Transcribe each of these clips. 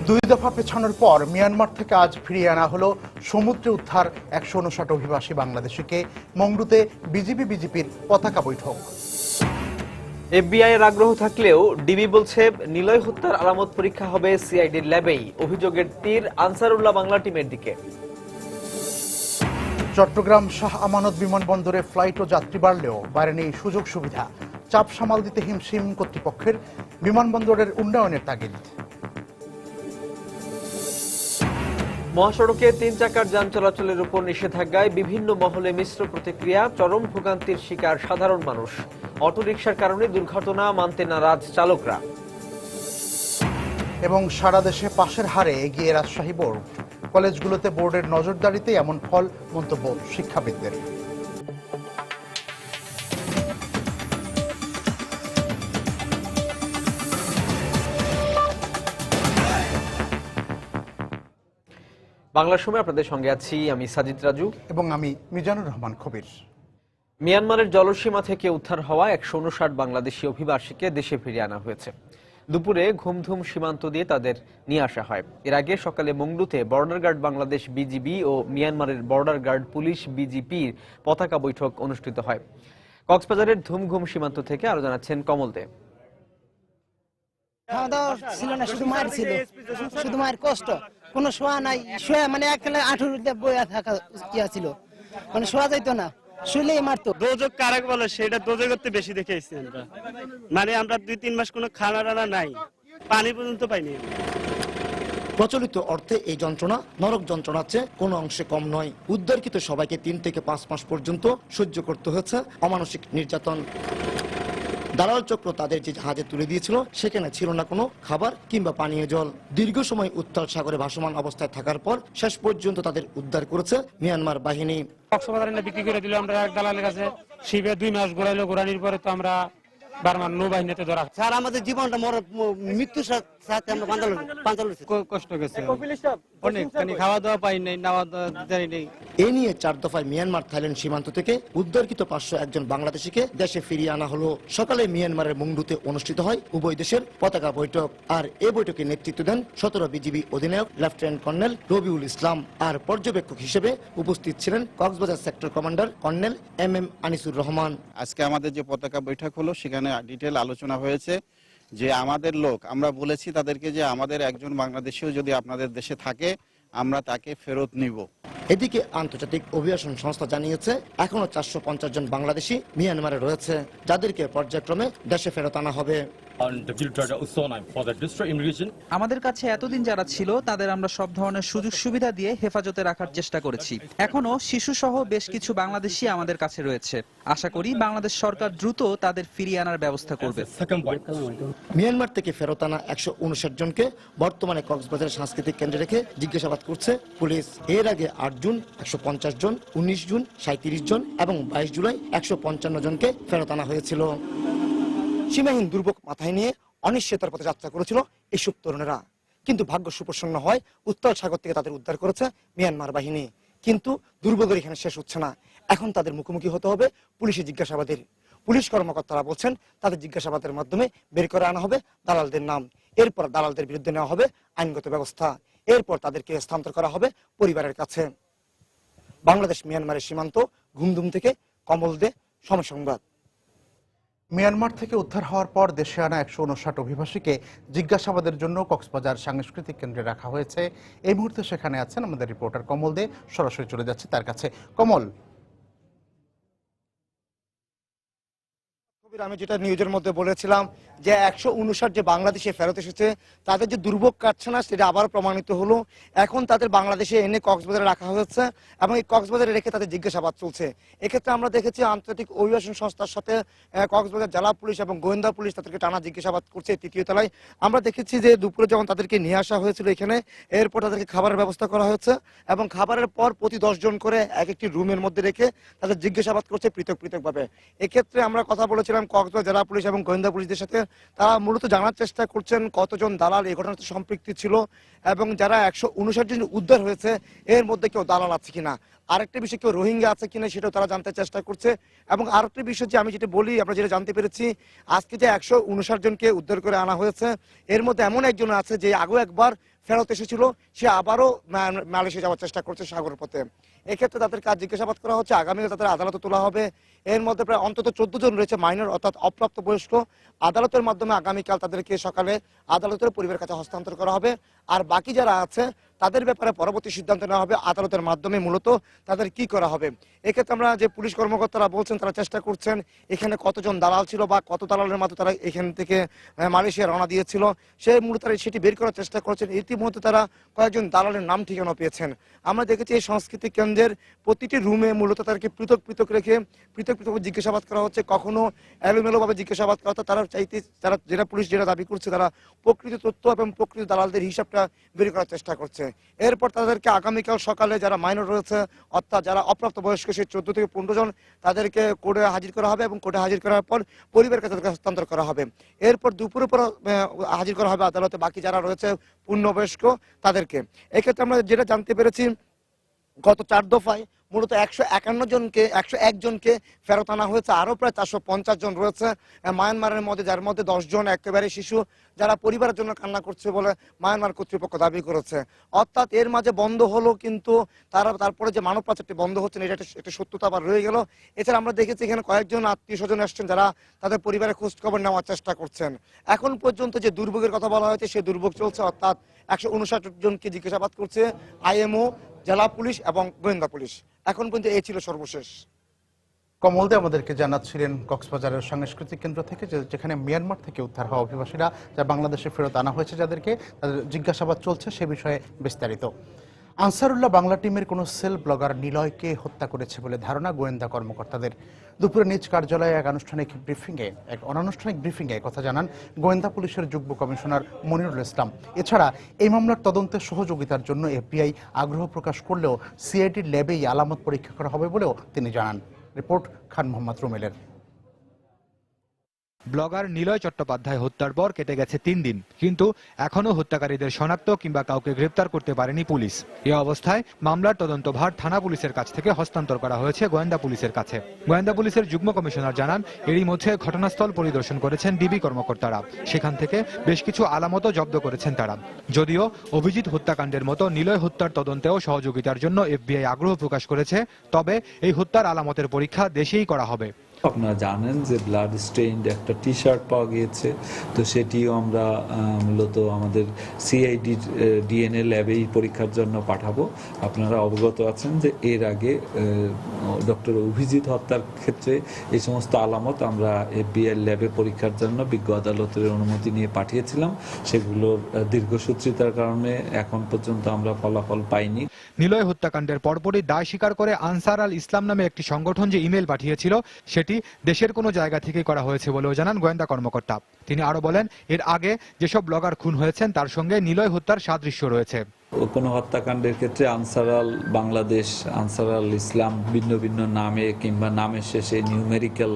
দুই দফা পেছানোর পর মিয়ানমার থেকে আজ ফিরিয়ে আনা হলো সমুদ্রে উদ্ধার ১৫৯ অভিবাসী বাংলাদেশিকে। মংডুতে বিজিপির পতাকা বৈঠক। এফবিআই এর আগ্রহ থাকলেও ডিবি বলছে নিলয় হত্যার আলামত পরীক্ষা হবে সিআইডির ল্যাবেই। অভিযোগের তীর আনসারুল্লাহ বাংলা টিমের দিকে। চট্টগ্রাম শাহ আমানত বিমানবন্দরে ফ্লাইট ও যাত্রী বাড়লেও বাড়েনি সুযোগ সুবিধা। চাপ সামাল দিতে হিমশিম কর্তৃপক্ষের, বিমানবন্দরের উন্নয়নের তাগিদ। মহাসড়কে ৩ চাকার যান চলাচলের উপর নিষেধাজ্ঞায় বিভিন্ন মহলে মিশ্র প্রতিক্রিয়া। চরম ভোগান্তির শিকার সাধারণ মানুষ। অটোরিকশার কারণে দুর্ঘটনা মানতে নারাজ চালকরা। এবং সারা দেশে পাশের হারে এগিয়ে রাজশাহী বোর্ড। কলেজগুলোতে বোর্ডের নজরদারিতে এমন ফল, মন্তব্য শিক্ষাবিদদের। বাংলার সময় আপনাদের সঙ্গে আছি আমি সাজিদ রাজু এবং আমি মিজানুর রহমান কবির। মিয়ানমারের জলসীমা থেকে উদ্ধার হওয়া ১৫৯ বাংলাদেশি অভিবাসীকে দেশে ফিরিয়ে আনা হয়েছে। দুপুরে ঘুমধুম সীমান্ত দিয়ে তাদের নিয়ে আসা হয়। এর আগে সকালে মংডুতে বর্ডার গার্ড বাংলাদেশ বিজিবি ও মিয়ানমারের বর্ডার গার্ড পুলিশ বিজিপির পতাকা বৈঠক অনুষ্ঠিত হয়। কক্সবাজারের ধুমঘুম সীমান্ত থেকে আরো জানাচ্ছেন কমল দে। খাওয়া দাওয়া ছিল না, শুধু মায়ের ছিল, শুধু মায়ের কষ্ট, কোনো শোয়া নাই। শোয়া মানে একখানে আঠুরিতে বইয়া থাকা ইয়া ছিল, মানে শোয়া যাইতো না, শুলেই মারতো। দোজক কারাক বলে সেটা দোজক করতে বেশি দেখে এসেছি আমরা। মানে আমরা ২-৩ মাস কোনো খানা টানা নাই, পানি পর্যন্ত পাইনি। প্রচলিত অর্থে এই যন্ত্রণা নরক যন্ত্রণার চেয়ে কোনো অংশে কম নয়। উদ্ধারকৃত সবাইকে ৩ থেকে ৫ মাস পর্যন্ত সহ্য করতে হয়েছে অমানসিক নির্যাতন। দালাল চক্র তাদের যে জাহাজে তুলে দিয়েছিল সেখানে ছিল না কোনো খাবার কিংবা পানীয় জল। দীর্ঘ সময় উত্তাল সাগরে ভাসমান অবস্থায় থাকার পর শেষ পর্যন্ত তাদের উদ্ধার করেছে মিয়ানমার বাহিনী। কক্সবাজারে বিক্রি করে দিল আমরা এক দালালের কাছে। শিবে 2 মাস ঘোরাইলো, ঘোরানির পরে তো আমরা বার্মার নৌবাহিনীতে ধরা। স্যার আমাদের জীবনটা মৃত্যুর সাথে আমরা পাঞ্চাল কষ্ট গেছে অনেকখানি, খাওয়া দাওয়া পাই নাই, নাওয়া দেয় নেই। এ নিয়ে 4 দফায় মিয়ানমার থাইল্যান্ড সীমান্ত থেকে উদ্ধারকৃত 501 বাংলাদেশিকে দেশে ফিরিয়ে আনা হলো। সকালে মিয়ানমারের মংডুতে অনুষ্ঠিত হয় উভয় দেশের পতাকা বৈঠক। আর এ বৈঠকে নেতৃত্ব দেন 17 বিজিবি অধিনায়ক লেফটেন্যান্ট কর্নেল রবিউল ইসলাম। আর পর্যবেক্ষক হিসেবে উপস্থিত ছিলেন Cox's Bazar sector commander colonel MM Anisur Rahman. আজকে আমাদের যে পতাকা বৈঠক হলো সেখানে ডিটেল আলোচনা হয়েছে যে আমাদের লোক, আমরা বলেছি তাদেরকে যে আমাদের একজন বাংলাদেশিও যদি আপনাদের দেশে থাকে আমরা তাকে ফেরত নিব। এদিকে আন্তর্জাতিক অভিবাসন সংস্থা জানিয়েছে এখনো 450 জন বাংলাদেশি মিয়ানমারে রয়েছে, যাদেরকে পর্যায়ক্রমে দেশে ফেরত আনা হবে। আমাদের কাছে এতদিন যারা ছিল তাদের আমরা সব ধরনের সুযোগ সুবিধা দিয়ে হেফাজতে রাখার চেষ্টা করেছি। এখনো শিশু সহ বেশ কিছু বাংলাদেশি আমাদের কাছে রয়েছে। আশা করি বাংলাদেশ সরকার দ্রুত তাদের ফিরিয়ে আনার ব্যবস্থা করবে। মিয়ানমার থেকে ফেরত আনা 159 জনকে বর্তমানে কক্সবাজার সাংস্কৃতিক কেন্দ্রে রেখে জিজ্ঞাসাবাদ করছে পুলিশ। এর আগে 8 জুন 150 জন, 19 জুন 37 জন এবং 22 জুলাই 155 জনকে ফেরত আনা হয়েছিল। সীমাহীন দুর্ভোগ মাথায় নিয়ে অনিশ্চয়তার পথে যাত্রা করেছিল এইসব তরুণেরা, কিন্তু ভাগ্য সুপ্রসন্ন হয় উত্তাল সাগর থেকে তাদের উদ্ধার করেছে মিয়ানমার বাহিনী। কিন্তু দুর্ভোগের এখানে শেষ হচ্ছে না, এখন তাদের মুখোমুখি হতে হবে পুলিশি জিজ্ঞাসাবাদের। পুলিশ কর্মকর্তারা বলছেন তাদের জিজ্ঞাসাবাদের মাধ্যমে বের করে আনা হবে দালালদের নাম। এরপর দালালদের বিরুদ্ধে নেওয়া হবে আইনগত ব্যবস্থা। এরপর তাদেরকে স্থানান্তর করা হবে পরিবারের কাছে। বাংলাদেশ মিয়ানমারের সীমান্ত ঘুমধুম থেকে কমল দে, সময় সংবাদ। মিয়ানমার থেকে উদ্ধার হওয়ার পর দেশে আনা ১৫৯ অভিবাসীকে জিজ্ঞাসাবাদের জন্য কক্সবাজার সাংস্কৃতিক কেন্দ্রে রাখা হয়েছে। এই মুহূর্তে সেখানে আছেন আমাদের রিপোর্টার কমল দে। সরাসরি চলে যাচ্ছে তার কাছে। কমল, আমি যেটা নিউজের মধ্যে বলেছিলাম যে 159 যে বাংলাদেশে ফেরত এসেছে তাদের যে দুর্ভোগ কাটছে না সেটা আবার প্রমাণিত হলো। এখন তাদের বাংলাদেশে এনে কক্সবাজারে রাখা হয়েছে এবং এই কক্সবাজারে রেখে তাদের জিজ্ঞাসাবাদ চলছে। এক্ষেত্রে আমরা দেখেছি আন্তর্জাতিক অভিবাসন সংস্থার সাথে কক্সবাজার জেলা পুলিশ এবং গোয়েন্দা পুলিশ তাদেরকে টানা জিজ্ঞাসাবাদ করছে। 3য় তলায় আমরা দেখেছি যে দুপুরে যখন তাদেরকে নিয়ে আসা হয়েছিল এখানে, এরপর তাদেরকে খাবারের ব্যবস্থা করা হয়েছে এবং খাবারের পর প্রতি 10 জন করে এক একটি রুমের মধ্যে রেখে তাদের জিজ্ঞাসাবাদ করছে পৃথকভাবে। এক্ষেত্রে আমরা কথা বলেছিলাম কক্সবাজার জেলা পুলিশ এবং গোয়েন্দা পুলিশদের সাথে। তারা মূলত জানার চেষ্টা করছেন কতজন দালাল এই ঘটনাতে সম্পৃক্তি ছিল এবং যারা 159 জন উদ্ধার হয়েছে এর মধ্যে কেউ দালাল আছে কিনা, আরেকটা বিষয় কেউ রোহিঙ্গা আছে কিনা সেটাও তারা জানতে চেষ্টা করছে। এবং আরেকটা বিষয় যে আমি যেটা বলি, আমরা যেটা জানতে পেরেছি আজকে যে 159 জনকে উদ্ধার করে আনা হয়েছে এর মধ্যে এমন একজন আছে যে আগেও একবার ফেরত এসেছিল সে আবারও মালয়েশিয়া যাওয়ার চেষ্টা করছে সাগর পথে। এক্ষেত্রে তাদেরকে আজ জিজ্ঞাসাবাদ করা হচ্ছে, আগামীকাল তাদের আদালতে তোলা হবে। এর মধ্যে প্রায় অন্তত 14 জন রয়েছে মাইনর অর্থাৎ অপ্রাপ্ত বয়স্ক। আদালতের মাধ্যমে আগামীকাল তাদেরকে সকালে আদালতের পরিবারের কাছে হস্তান্তর করা হবে। আর বাকি যারা আছে তাদের ব্যাপারে পরবর্তী সিদ্ধান্ত নেওয়া হবে আদালতের মাধ্যমে মূলত তাদের কি করা হবে। এক্ষেত্রে আমরা যে পুলিশ কর্মকর্তারা বলছেন তারা চেষ্টা করছেন এখানে কতজন দালাল ছিল বা কত দালালের মাধ্যমে তারা এখান থেকে মালয়েশিয়া রওনা দিয়েছিল সেই মূলত সেটি বের করার চেষ্টা করছেন। ইতিমধ্যে তারা কয়েকজন দালালের নাম ঠিকানা পেয়েছেন। আমরা দেখেছি এই সংস্কৃতি কেন্দ্রের প্রতিটি রুমে মূলত তাদেরকে পৃথক পৃথক রেখে পৃথক পৃথক জিজ্ঞাসাবাদ করা হচ্ছে। কখনো এলোমেলোভাবে জিজ্ঞাসাবাদ করা হচ্ছে। তারা চাইতে তারা যেটা পুলিশ যেটা দাবি করছে তারা প্রকৃত তথ্য এবং প্রকৃত দালালদের হিসাবটা বের করার চেষ্টা করছে। এরপর তাদেরকে আগামীকাল সকালে যারা মাইনর রয়েছে অর্থাৎ যারা অপ্রাপ্ত বয়স্ক সেই 14 থেকে 15 জন তাদেরকে কোর্টে হাজির করা হবে এবং কোর্টে হাজির করার পর পরিবারের কাছে তাদেরকে হস্তান্তর করা হবে। এরপর দুপুরের পর হাজির করা হবে আদালতে বাকি যারা রয়েছে পূর্ণবয়স্ক তাদেরকে। এক্ষেত্রে আমরা যেটা জানতে পেরেছি গত 4 দফায় মূলত 101 জনকে ফেরত আনা হয়েছে। আরো প্রায় 450 জন রয়েছে মায়ানমারের মধ্যে, যার মধ্যে 10 জন একেবারে শিশু যারা পরিবারের জন্য কান্না করছে বলে মায়ানমার কর্তৃপক্ষ দাবি করেছে। অর্থাৎ এর মাঝে বন্ধ হলো কিন্তু তারপরে যে মানব পাচারটি বন্ধ হচ্ছে না এটা একটা সত্যতা আবার রয়ে গেল। এছাড়া আমরা দেখেছি এখানে কয়েকজন আত্মীয় স্বজন আসছেন যারা তাদের পরিবারের খোঁজ খবর নেওয়ার চেষ্টা করছেন। এখন পর্যন্ত যে দুর্ভোগের কথা বলা হয়েছে সেই দুর্ভোগ চলছে, অর্থাৎ 159 জনকে জিজ্ঞাসাবাদ করছে আইএমও, জেলা পুলিশ এবং গোয়েন্দা পুলিশ। এখন পর্যন্ত এই ছিল সর্বশেষ। কমল দে আমাদেরকে জানাচ্ছিলেন কক্সবাজারের সাংস্কৃতিক কেন্দ্র থেকে যেখানে মিয়ানমার থেকে উদ্ধার হওয়া অভিবাসীরা যা বাংলাদেশে ফেরত আনা হয়েছে যাদেরকে তাদের জিজ্ঞাসাবাদ চলছে সে বিষয়ে বিস্তারিত। আনসারুল্লাহ বাংলা টিমের কোনো সেল ব্লগার নিলয়কে হত্যা করেছে বলে ধারণা গোয়েন্দা কর্মকর্তাদের। দুপুরে নিজ কার্যালয়ে এক অনানুষ্ঠানিক ব্রিফিংয়ে কথা জানান গোয়েন্দা পুলিশের যুগ্ম কমিশনার মনিরুল ইসলাম। এছাড়া এই মামলার তদন্তে সহযোগিতার জন্য এফবিআই আগ্রহ প্রকাশ করলেও সিআইডির ল্যাবেই আলামত পরীক্ষা করা হবে বলেও তিনি জানান। রিপোর্ট খান মোহাম্মদ রুমেলের। ব্লগার নিলয় চট্টোপাধ্যায় হত্যার পর কেটে গেছে 3 দিন, কিন্তু এখনো হত্যাকারীদের শনাক্ত কিংবা কাউকে গ্রেপ্তার করতে পারেনি পুলিশ। এই অবস্থায় মামলার তদন্তভার থানা পুলিশের কাছ থেকে হস্তান্তর করা হয়েছে গোয়েন্দা পুলিশের কাছে। গোয়েন্দা পুলিশের যুগ্ম কমিশনার জানান এরই মধ্যে ঘটনাস্থল পরিদর্শন করেছেন ডিবি কর্মকর্তারা। সেখান থেকে বেশ কিছু আলামতও জব্দ করেছেন তারা। যদিও অভিজিৎ হত্যাকাণ্ডের মতো নিলয় হত্যার তদন্তেও সহযোগিতার জন্য এফবিআই আগ্রহ প্রকাশ করেছে, তবে এই হত্যার আলামতের পরীক্ষা দেশেই করা হবে। আপনারা জানেন যে ব্লাড স্টেইনড একটা টি শার্ট পাওয়া গিয়েছে, তো সেটিও আমরা মূলত আমাদের সিআইডি ডিএনএ ল্যাবেই পরীক্ষার জন্য পাঠাবো। আপনারা অবগত আছেন যে এর আগে ডক্টর অভিজিৎ হত্যার ক্ষেত্রে এই সমস্ত আলামত আমরা এফবিআই ল্যাবে পরীক্ষার জন্য বিজ্ঞ আদালতের অনুমতি নিয়ে পাঠিয়েছিলাম। সেগুলোর দীর্ঘসূত্রিতার কারণে এখন পর্যন্ত আমরা ফলাফল পাইনি। নিলয় হত্যাকাণ্ডের পরপরই দায় স্বীকার করে আনসার আল ইসলাম নামে একটি সংগঠন যে ইমেল পাঠিয়েছিল সেটি দেশের কোনো জায়গা থেকে করা হয়েছে বলেও জানান গোয়েন্দা কর্মকর্তা। তিনি আরো বলেন এর আগে যেসব ব্লগার খুন হয়েছেন তার সঙ্গে নিলয় হত্যার সাদৃশ্য রয়েছে। কোনো হত্যাকাণ্ডের ক্ষেত্রে আনসার আল বাংলাদেশ, আনসার আল ইসলাম ভিন্ন ভিন্ন নামে কিংবা নামের শেষে নিউমেরিক্যাল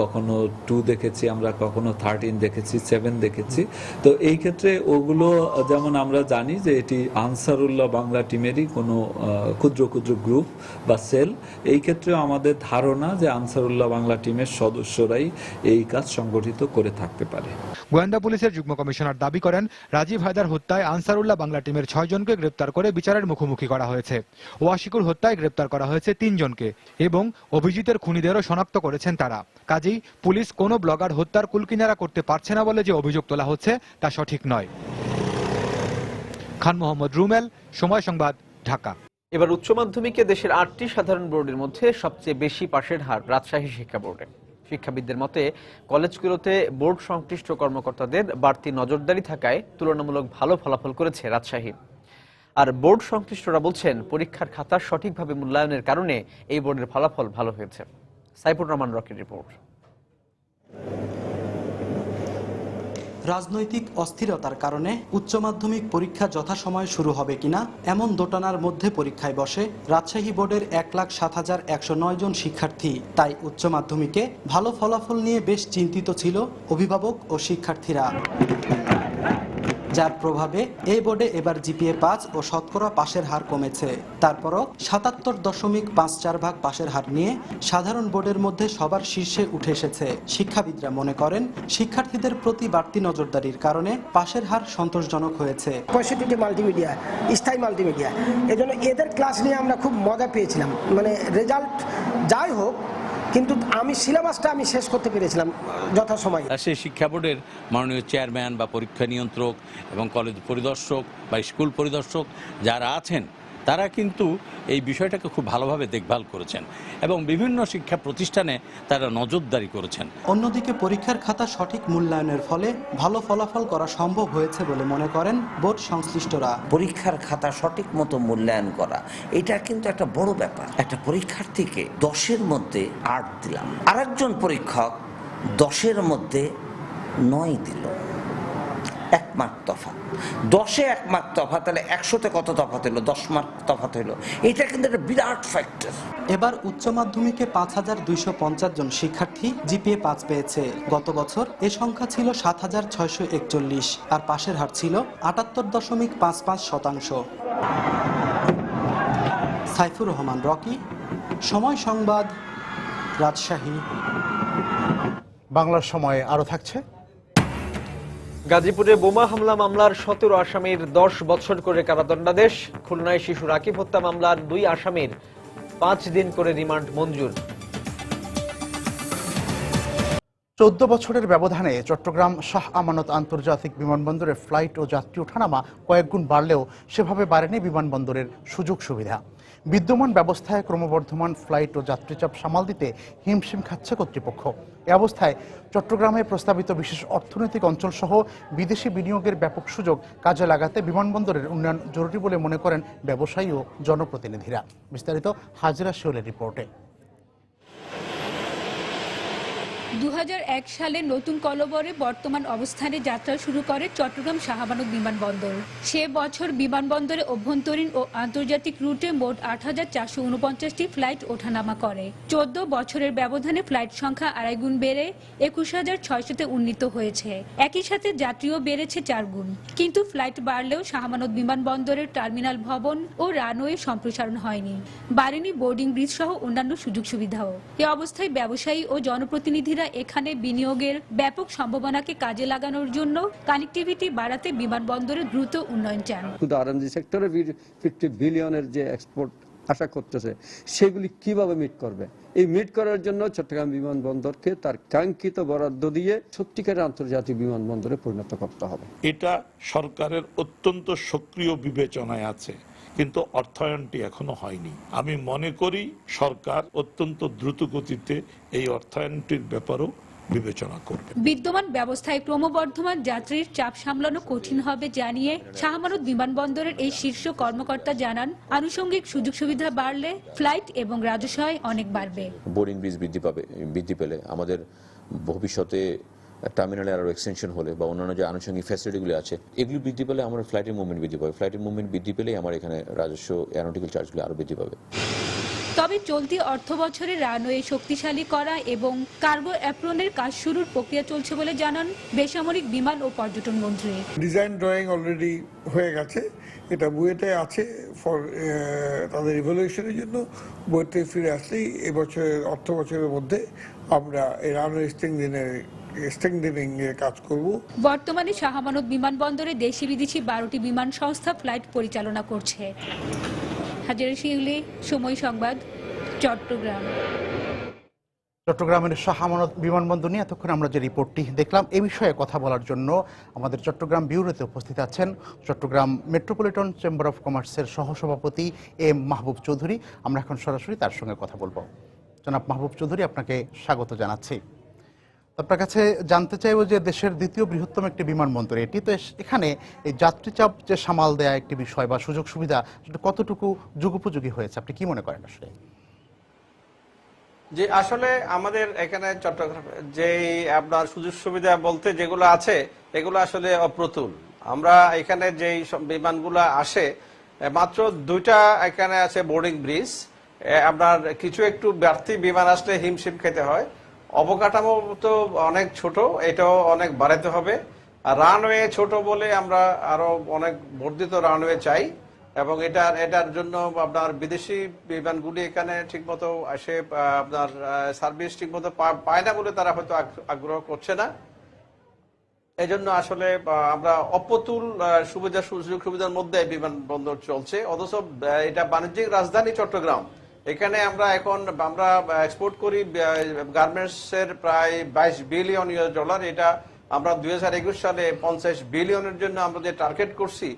কখনো 2 দেখেছি আমরা, কখনো 13 দেখেছি, 7 দেখেছি। তো এই ক্ষেত্রে ওগুলো যেমন আমরা জানি যে এটি আনসারুল্লাহ বাংলা টিমেরই কোনো ক্ষুদ্র ক্ষুদ্র গ্রুপ বা সেল। এই ক্ষেত্রেও আমাদের ধারণা যে আনসারুল্লাহ বাংলা টিমের সদস্যরাই এই কাজ সংগঠিত করে থাকতে পারে। গোয়েন্দা পুলিশের যুগ্ম কমিশনার দাবি করেন রাজীব হায়দার হত্যায় আনসারুল্লাহ বাংলা টিমের 6 জনকে গ্রেপ্তার করে বিচারের মুখোমুখি করা হয়েছে। ওয়াশিকুর হত্যায় গ্রেপ্তার করা হয়েছে 3 জনকে এবং অভিজিতের খুনিদেরও শনাক্ত করেছেন তারা। কাজেই পুলিশ কোনো ব্লগার হত্যার কুলকিনারা করতে পারছে না বলে যে অভিযোগ তোলা হচ্ছে তা সঠিক নয়। খান মোহাম্মদ রুমেল, সময় সংবাদ, ঢাকা। এবার উচ্চ মাধ্যমিকে দেশের 8টি সাধারণ বোর্ডের মধ্যে সবচেয়ে বেশি পাশের হার রাজশাহী শিক্ষা বোর্ডে। শিক্ষাবিদদের মতে কলেজগুলোতে বোর্ড সংশ্লিষ্ট কর্মকর্তাদের বাড়তি নজরদারি থাকায় তুলনামূলক ভালো ফলাফল করেছে রাজশাহী। আর বোর্ড সংশ্লিষ্টরা বলছেন পরীক্ষার খাতা সঠিকভাবে মূল্যায়নের কারণে এই বোর্ডের ফলাফল ভালো হয়েছে। সাইফুর রহমান রকির রিপোর্ট। রাজনৈতিক অস্থিরতার কারণে উচ্চ মাধ্যমিক পরীক্ষা যথাসময়ে শুরু হবে কিনা এমন দোটানার মধ্যে পরীক্ষায় বসে রাজশাহী বোর্ডের 1,07,109 জন শিক্ষার্থী। তাই উচ্চ মাধ্যমিকে ভালো ফলাফল নিয়ে বেশ চিন্তিত ছিল অভিভাবক ও শিক্ষার্থীরা। যার প্রভাবে এই বোর্ডে এবার জিপিএ 5 ও শতকরা পাশের হার কমেছে। তারপরও 77.54% পাশের হার নিয়ে সাধারণ বোর্ডের মধ্যে সবার শীর্ষে উঠে এসেছে। শিক্ষাবিদরা মনে করেন শিক্ষার্থীদের প্রতি বাড়তি নজরদারির কারণে পাশের হার সন্তোষজনক হয়েছে। 65টি মাল্টিমিডিয়া, স্থায়ী মাল্টিমিডিয়া, এজন্য এদের ক্লাস নিয়ে আমরা খুব মজা পেয়েছিলাম। মানে রেজাল্ট যাই হোক, কিন্তু আমি সিলেবাসটা শেষ করতে পেরেছিলাম যথাসময়ে। সেই শিক্ষা বোর্ডের মাননীয় চেয়ারম্যান বা পরীক্ষা নিয়ন্ত্রক এবং কলেজ পরিদর্শক বা স্কুল পরিদর্শক যারা আছেন তারা কিন্তু এই বিষয়টাকে খুব ভালোভাবে দেখভাল করেছেন এবং বিভিন্ন শিক্ষা প্রতিষ্ঠানে তারা নজরদারি করেছেন। অন্যদিকে পরীক্ষার খাতা সঠিক মূল্যায়নের ফলে ভালো ফলাফল করা সম্ভব হয়েছে বলে মনে করেন বোর্ড সংশ্লিষ্টরা। পরীক্ষার খাতা সঠিক মতো মূল্যায়ন করা এটা কিন্তু একটা বড় ব্যাপার। একটা পরীক্ষার্থীকে 10-এর মধ্যে 8 দিলাম, আরেকজন পরীক্ষক 10-এর মধ্যে 9 দিল, 1 মার্ক তফাৎ। 10-এ 1 মার্ক তফাৎ, তাহলে 100-তে কত তফাৎ হলো? 10 মার্ক তফাৎ হলো। এটা কিন্তু একটা বিরাট ফ্যাক্টর। এবার উচ্চ মাধ্যমিকে 5250 জন শিক্ষার্থী জিপিএ 5 পেয়েছে। গত বছর এ সংখ্যা ছিল 7641 আর পাশের হার ছিল 78.55%। সাইফুর রহমান রকি, সময় সংবাদ, রাজশাহী। বাংলার সময় আরো থাকছে। গাজীপুরে বোমা হামলা মামলার 17 আসামির 10 বছর করে কারাদণ্ডাদেশ। খুলনায় শিশু রাকিব হত্যা মামলার 2 আসামির 5 দিন করে রিমান্ড মঞ্জুর। 14 বছরের ব্যবধানে চট্টগ্রাম শাহ আমানত আন্তর্জাতিক বিমানবন্দরে ফ্লাইট ও যাত্রী ওঠানামা কয়েক গুণ বাড়লেও সেভাবে বাড়েনি বিমানবন্দরের সুযোগ সুবিধা। বিদ্যমান ব্যবস্থায় ক্রমবর্ধমান ফ্লাইট ও যাত্রীচাপ সামাল দিতে হিমশিম খাচ্ছে কর্তৃপক্ষ। এ অবস্থায় চট্টগ্রামে প্রস্তাবিত বিশেষ অর্থনৈতিক অঞ্চলসহ বিদেশি বিনিয়োগের ব্যাপক সুযোগ কাজে লাগাতে বিমানবন্দরের উন্নয়ন জরুরি বলে মনে করেন ব্যবসায়ী ও জনপ্রতিনিধিরা। বিস্তারিত হাজিরা শিওলের রিপোর্টে। 2001 সালে নতুন কলবরে বর্তমান অবস্থানে যাত্রা শুরু করে চট্টগ্রাম শাহ আমানত বিমানবন্দর। সে বছর বিমানবন্দরে অভ্যন্তরীণ ও আন্তর্জাতিক রুটে মোট 8449টি ফ্লাইট ওঠানামা করে। 14 বছরের ব্যবধানে ফ্লাইট সংখ্যা 2.5 গুণ বেড়ে 21600-তে উন্নীত হয়েছে। একই সাথে যাত্রীও বেড়েছে 4 গুণ। কিন্তু ফ্লাইট বাড়লেও শাহ আমানত বিমানবন্দরের টার্মিনাল ভবন ও রানওয়ে সম্প্রসারণ হয়নি। বাড়েনি বোর্ডিং ব্রিজ সহ অন্যান্য সুযোগ সুবিধাও। এ অবস্থায় ব্যবসায়ী ও জনপ্রতিনিধিরা এখানে বিনিয়োগের ব্যাপক সম্ভাবনাকে কাজে লাগানোর জন্য কানেক্টিভিটি বাড়াতে বিমানবন্দরে দ্রুত উন্নয়ন চান। শুধু আরএমজি সেক্টরে 50 বিলিয়নের যে এক্সপোর্ট আশা করতেছে সেগুলি কিভাবে মিট করবে? এই মিট করার জন্য চট্টগ্রাম বিমানবন্দরকে তার কাঙ্ক্ষিত বরাদ্দ দিয়ে সত্যিকারের আন্তর্জাতিক বিমানবন্দরে পরিণত করতে হবে। এটা সরকারের অত্যন্ত সক্রিয় বিবেচনায় আছে, কিন্তু অর্থায়নটি এখনো হয়নি। আমি মনে করি সরকার অত্যন্ত দ্রুত গতিতে এই অর্থায়নটির ব্যাপারেও বিবেচনা করবে। বিদ্যমান ব্যবস্থায় ক্রমবর্ধমান যাত্রীর চাপ সামলানো কঠিন হবে জানিয়ে শাহ আমানত বিমানবন্দরের এই শীর্ষ কর্মকর্তা জানান, আনুষঙ্গিক সুযোগ সুবিধা বাড়লে ফ্লাইট এবং রাজস্ব অনেক বাড়বে। বোর্ডিং ব্রিজ বৃদ্ধি পেলে আমাদের ভবিষ্যতে টার্মিনালে আরো এক্সটেনশন হলে বা অন্যান্য যে আনুষঙ্গিক ফ্যাসিলিটিগুলি আছে এগুলো বৃদ্ধি পেলে আমার ফ্লাইটের মুভমেন্ট বৃদ্ধি পাবে। ফ্লাইটের মুভমেন্ট বৃদ্ধি পেলেই আমার এখানে রাজস্ব এরোনটিক্যাল চার্জগুলো আরো বৃদ্ধি পাবে। তবে চলতি অর্থ বছরে রানওয়ে শক্তিশালী করা এবং কার্গো অ্যাপ্রনের কাজ শুরুর প্রক্রিয়া চলছে বলে জানান বেসামরিক বিমান ও পর্যটন মন্ত্রী। ডিজাইন ড্রয়িং অলরেডি হয়ে গেছে, এটা বুয়েটে আছে ফর তাদের ইভ্যালুয়েশনের জন্য। বুয়েটে ফিরে আসলেই এবছরের অর্থ বছরের মধ্যে আমরা এই রানওয়ে স্ট্রেংথেনিং এর কাজ করব। বর্তমানে শাহ আমানত বিমানবন্দরে দেশি বিদেশি 12টি বিমান সংস্থা ফ্লাইট পরিচালনা করছে। হাজিরা শিউলি, সময় সংবাদ, চট্টগ্রাম। চট্টগ্রামের শাহ আমানত বিমানবন্দর নিয়ে এতক্ষণ আমরা যে রিপোর্টটি দেখলাম এ বিষয়ে কথা বলার জন্য আমাদের চট্টগ্রাম ব্যুরোতে উপস্থিত আছেন চট্টগ্রাম মেট্রোপলিটন চেম্বার অফ কমার্সের সহসভাপতি এম মাহবুব চৌধুরী। আমরা এখন সরাসরি তার সঙ্গে কথা বলবো। জনাব মাহবুব চৌধুরী, আপনাকে স্বাগত জানাচ্ছি। আপনার কাছে জানতে চাইব যে দেশের দ্বিতীয় বৃহত্তম একটি বিমানবন্দর এটি, তো এখানে এই যাত্রীচাপ যে সামাল দেয়া একটি বিষয় বা সুযোগ সুবিধা কতটুকু যুগোপযোগী হয়েছে আপনি কি মনে করেন? আসলে যে আসলে আমাদের এখানে চট্টগ্রামে যে আপনার সুযোগ সুবিধা বলতে যেগুলো আছে এগুলো আসলে অপ্রতুল। আমরা এখানে যেই বিমানগুলো আসে মাত্র 2টা এখানে আছে বোর্ডিং ব্রিজ। আপনার কিছু একটু বাড়তি বিমান আসলে হিমশিম খেতে হয়। অবকাঠামো তো অনেক ছোট, এটাও অনেক বাড়াতে হবে। আর রানওয়ে ছোট বলে আমরা আরো অনেক বর্ধিত রানওয়ে চাই, এবং এটার জন্য আপনার বিদেশি বিমানগুলি এখানে ঠিকমতো আসে আপনার সার্ভিস ঠিকমতো পায় না বলে তারা হয়তো আগ্রহ করছে না। এই জন্য আসলে আমরা অপ্রতুল সুযোগ সুবিধার মধ্যে বিমানবন্দর চলছে, অথচ এটা বাণিজ্যিক রাজধানী চট্টগ্রাম। এখানে আমরা এক্সপোর্ট করি গার্মেন্টস এর প্রায় $22 বিলিয়ন। এটা আমরা 2021 সালে 50 বিলিয়নের জন্য আমরা যে টার্গেট করছি,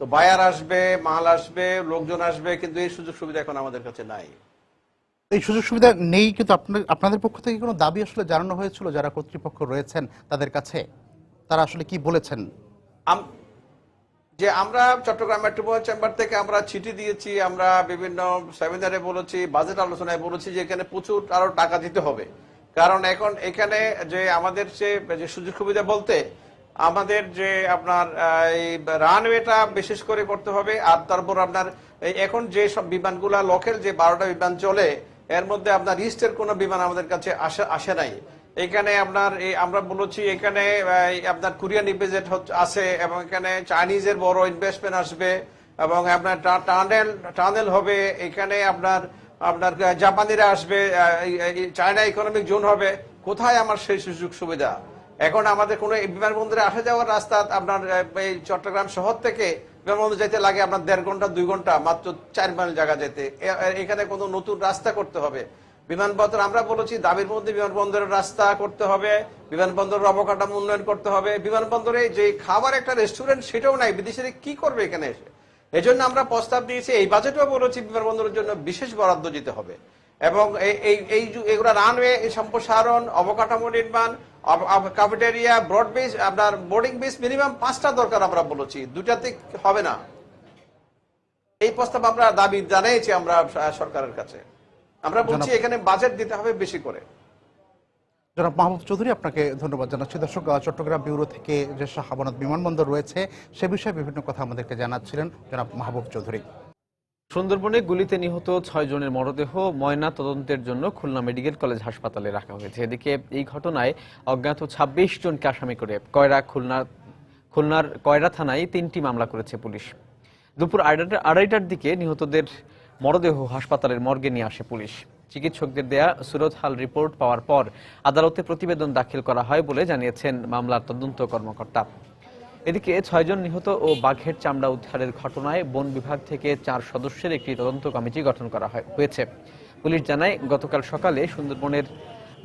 তো বায়ার আসবে, মাল আসবে, লোকজন আসবে, কিন্তু এই সুযোগ সুবিধা এখন আমাদের কাছে নাই। এই সুযোগ সুবিধা নেই, কিন্তু আপনাদের পক্ষ থেকে কোনো দাবি আসলে জানানো হয়েছিল যারা কর্তৃপক্ষ রয়েছেন তাদের কাছে? তারা আসলে কি বলেছেন? যে আমরা চট্টগ্রাম মেট্রোপলিটন চেম্বার থেকে আমরা চিঠি দিয়েছি, আমরা বিভিন্ন সেমিনারে বলেছি, বাজেট আলোচনায় বলেছি যে এখানে প্রচুর আরো টাকা দিতে হবে। কারণ এখন এখানে যে আমাদের যে সুযোগ সুবিধা বলতে আমাদের যে আপনার এই রানওয়েটা বিশেষ করে করতে হবে, আর তারপর আপনার এখন যে সব বিমানগুলা লোকাল যে 12টা বিমান চলে, এর মধ্যে আপনার ইস্টের কোনো বিমান আমাদের কাছে আসে নাই। এখানে আপনার আমরা বলেছি এখানে আপনার কোরিয়ান ইপিজেট আছে, এবং এখানে চাইনিজের বড় ইনভেস্টমেন্ট আসবে, এবং আপনার টানেল হবে, এখানে আপনার জাপানিরা আসবে, চায়না ইকোনমিক জোন হবে। কোথায় আমার সেই সুযোগ সুবিধা? এখন আমাদের কোনো বিমানবন্দরে আসা যাওয়ার রাস্তা আপনার এই চট্টগ্রাম শহর থেকে বিমানবন্দর যেতে লাগে আপনার 1.5 ঘন্টা 2 ঘন্টা, মাত্র 4 মাইল জায়গা যেতে। এখানে কোনো নতুন রাস্তা করতে হবে। বিমানবন্দর আমরা বলেছি দাবির মধ্যে বিমানবন্দরের রাস্তা করতে হবে, বিমানবন্দরের অবকাঠামো উন্নয়ন করতে হবে। বিমানবন্দরে যে খাবার একটা রেস্টুরেন্ট সেটাও নাই, বিদেশিরা কি করবে এখানে এসে? এই জন্য আমরা প্রস্তাব দিয়েছি, এই বাজেটেও বলেছি বিমানবন্দরের জন্য বিশেষ বরাদ্দ দিতে হবে, এবং এগুলা রানওয়ে সম্প্রসারণ, অবকাঠামো নির্মাণ, ক্যাফেটেরিয়া, ব্রড বেস, আপনার বোর্ডিং বেস মিনিমাম 5টা দরকার আমরা বলেছি, 2টাতে হবে না। এই প্রস্তাব আমরা দাবি জানিয়েছি আমরা সরকারের কাছে। আমরা বলছি এখানে বাজেট দিতে হবে বেশি করে। জনাব মাহবুব চৌধুরী, আপনাকে ধন্যবাদ জানাচ্ছি। দর্শক, চট্টগ্রাম ব্যুরো থেকে যে শাহ আমানত বিমানবন্দর রয়েছে সে বিষয়ে বিভিন্ন কথা আমাদেরকে জানাচ্ছিলেন জনাব মাহবুব চৌধুরী। সুন্দরবনে গুলিতে নিহত 6 জনের মরদেহ ময়না তদন্তের জন্য খুলনা মেডিকেল কলেজ হাসপাতালে রাখা হয়েছে। এদিকে এই ঘটনায় অজ্ঞাত 26 জনকে আসামি করে খুলনার কয়রা থানায় 3টি মামলা করেছে পুলিশ। দুপুর 2:30টার দিকে নিহতদের মরদেহ হাসপাতালের মর্গে নিয়ে আসে পুলিশ। চিকিৎসকদের দেয়া সুরতহাল রিপোর্ট পাওয়ার পর আদালতে প্রতিবেদন দাখিল করা হয় বলে জানিয়েছেন মামলার তদন্ত কর্মকর্তা। এদিকে 6 জন নিহত ও বাঘের চামড়া উদ্ধারের ঘটনায় বন বিভাগ থেকে 4 সদস্যের একটি তদন্ত কমিটি গঠন করা হয়েছে। পুলিশ জানায়, গতকাল সকালে সুন্দরবনের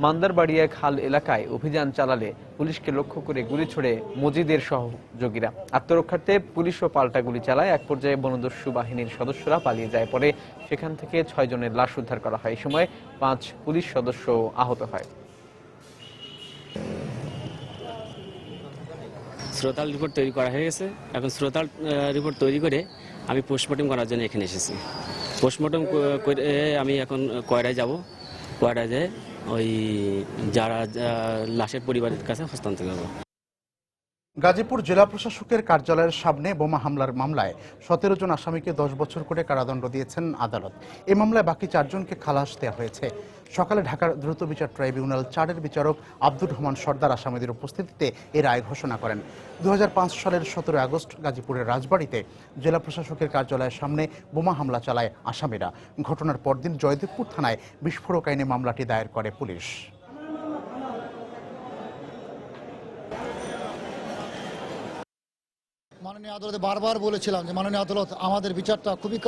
মান্দারবাড়িয়া খাল এলাকায় অভিযান চালালে পুলিশকে লক্ষ্য করে গুলি ছোড়ে মজিদের সহযোগীরা। আত্মরক্ষার্থে পুলিশও পাল্টা গুলি চালায়। এক পর্যায়ে বনদস্যু বাহিনীর সদস্যরা পালিয়ে যায়। পরে সেখান থেকে 6 জনের লাশ উদ্ধার করা হয়। এই সময় 5 পুলিশ সদস্য আহত হয়। শ্রোতাল রিপোর্ট তৈরি করা হয়ে গেছে। এখন শ্রোতাল রিপোর্ট তৈরি করে আমি পোস্টমর্টম করার জন্য এখানে এসেছি। পোস্টমর্টম করে আমি এখন কয়রায় যাব। কয়রায় যেয়ে ওই যারা লাশের পরিবারের কাছে হস্তান্তর করব। গাজীপুর জেলা প্রশাসকের কার্যালয়ের সামনে বোমা হামলার মামলায় 17 জন আসামিকে 10 বছর করে কারাদণ্ড দিয়েছেন আদালত। এই মামলায় বাকি 4 জনকে খালাস দেওয়া হয়েছে। সকালে ঢাকার দ্রুত বিচার ট্রাইব্যুনাল 4-এর বিচারক আব্দুর রহমান সর্দার আসামিদের উপস্থিতিতে এ রায় ঘোষণা করেন। 2005 সালের 17 আগস্ট গাজীপুরের রাজবাড়ীতে জেলা প্রশাসকের কার্যালয়ের সামনে বোমা হামলা চালায় আসামিরা। ঘটনার পরদিন জয়দেবপুর থানায় বিস্ফোরক আইনে মামলাটি দায়ের করে পুলিশ। মাননীয় আদালতে বারবার বলেছিলাম যে মাননীয় আদালত আমাদের বিচারটা খুবই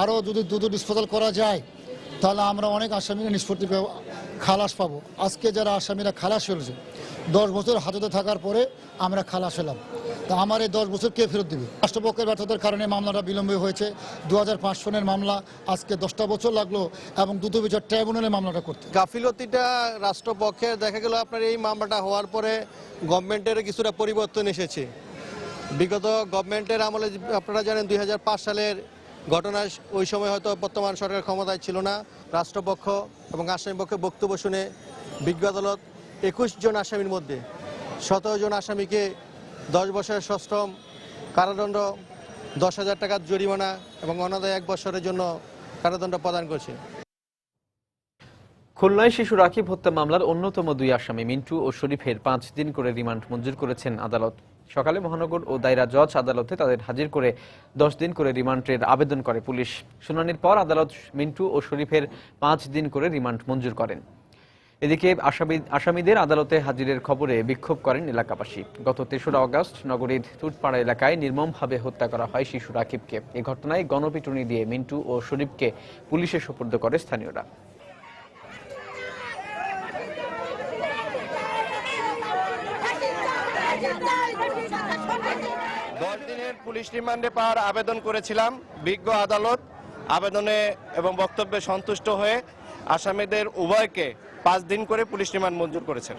আরও যদি দ্রুত ডিসপোজাল করা যায় তাহলে আমরা অনেক আসামিরা নিষ্পত্তি খালাস পাবো। আজকে যারা আসামিরা খালাস হয়েছে 10 বছর হাজতে থাকার পরে আমরা খালাস হলাম, তা আমার এই 10 বছর কে ফেরত দিবে? রাষ্ট্রপক্ষের ব্যর্থতার কারণে মামলাটা বিলম্ব হয়েছে। 2005 সনের মামলা, আজকে 10টা বছর লাগলো এবং দ্রুত বিচার ট্রাইব্যুনালে মামলাটা করতে। গাফিলতিটা রাষ্ট্রপক্ষের দেখা গেল আপনার এই মামলাটা হওয়ার পরে গভর্নমেন্টের কিছুটা পরিবর্তন এসেছে। বিগত গভর্নমেন্টের আমলে আপনারা জানেন 2005 সালের ঘটনা, ওই সময় হয়তো বর্তমান সরকার ক্ষমতায় ছিল না। রাষ্ট্রপক্ষ এবং আসামিপক্ষে বক্তব্য শুনে বিজ্ঞ আদালত 21 জন আসামির মধ্যে 17 জন আসামিকে 10 বছরের সশ্রম কারাদণ্ড, 10,000 টাকার জরিমানা এবং অনাদায় 1 বছরের জন্য কারাদণ্ড প্রদান করছে। খুলনায় শিশু রাকিব হত্যা মামলার অন্যতম 2 আসামি মিন্টু ও শরীফের 5 দিন করে রিমান্ড মঞ্জুর করেছেন আদালত। সকালে মহানগর ও দায়রা জজ আদালতে তাদের হাজির করে 10 দিন করে রিমান্ডের আবেদন করে পুলিশ। শুনানির পর আদালত মিন্টু ও শরীফের 5 দিন করে রিমান্ড মঞ্জুর করেন। এদিকে আসামিদের আদালতে হাজিরের খবরে বিক্ষোভ করেন এলাকাবাসী। গত 3রা আগস্ট নগরীর তুটপাড়া এলাকায় নির্মমভাবে হত্যা করা হয় শিশু রাকিবকে। এই ঘটনায় গণপিটুনি দিয়ে মিন্টু ও শরীফকে পুলিশে সোপর্দ করে স্থানীয়রা। দিনের পুলিশ রিমান্ডে পাওয়ার আবেদন করেছিলাম। বিজ্ঞ আদালত আবেদনে এবং বক্তব্যে সন্তুষ্ট হয়ে আসামিদের উভয়কে 5 দিন করে পুলিশ রিমান্ড মঞ্জুর করেছেন।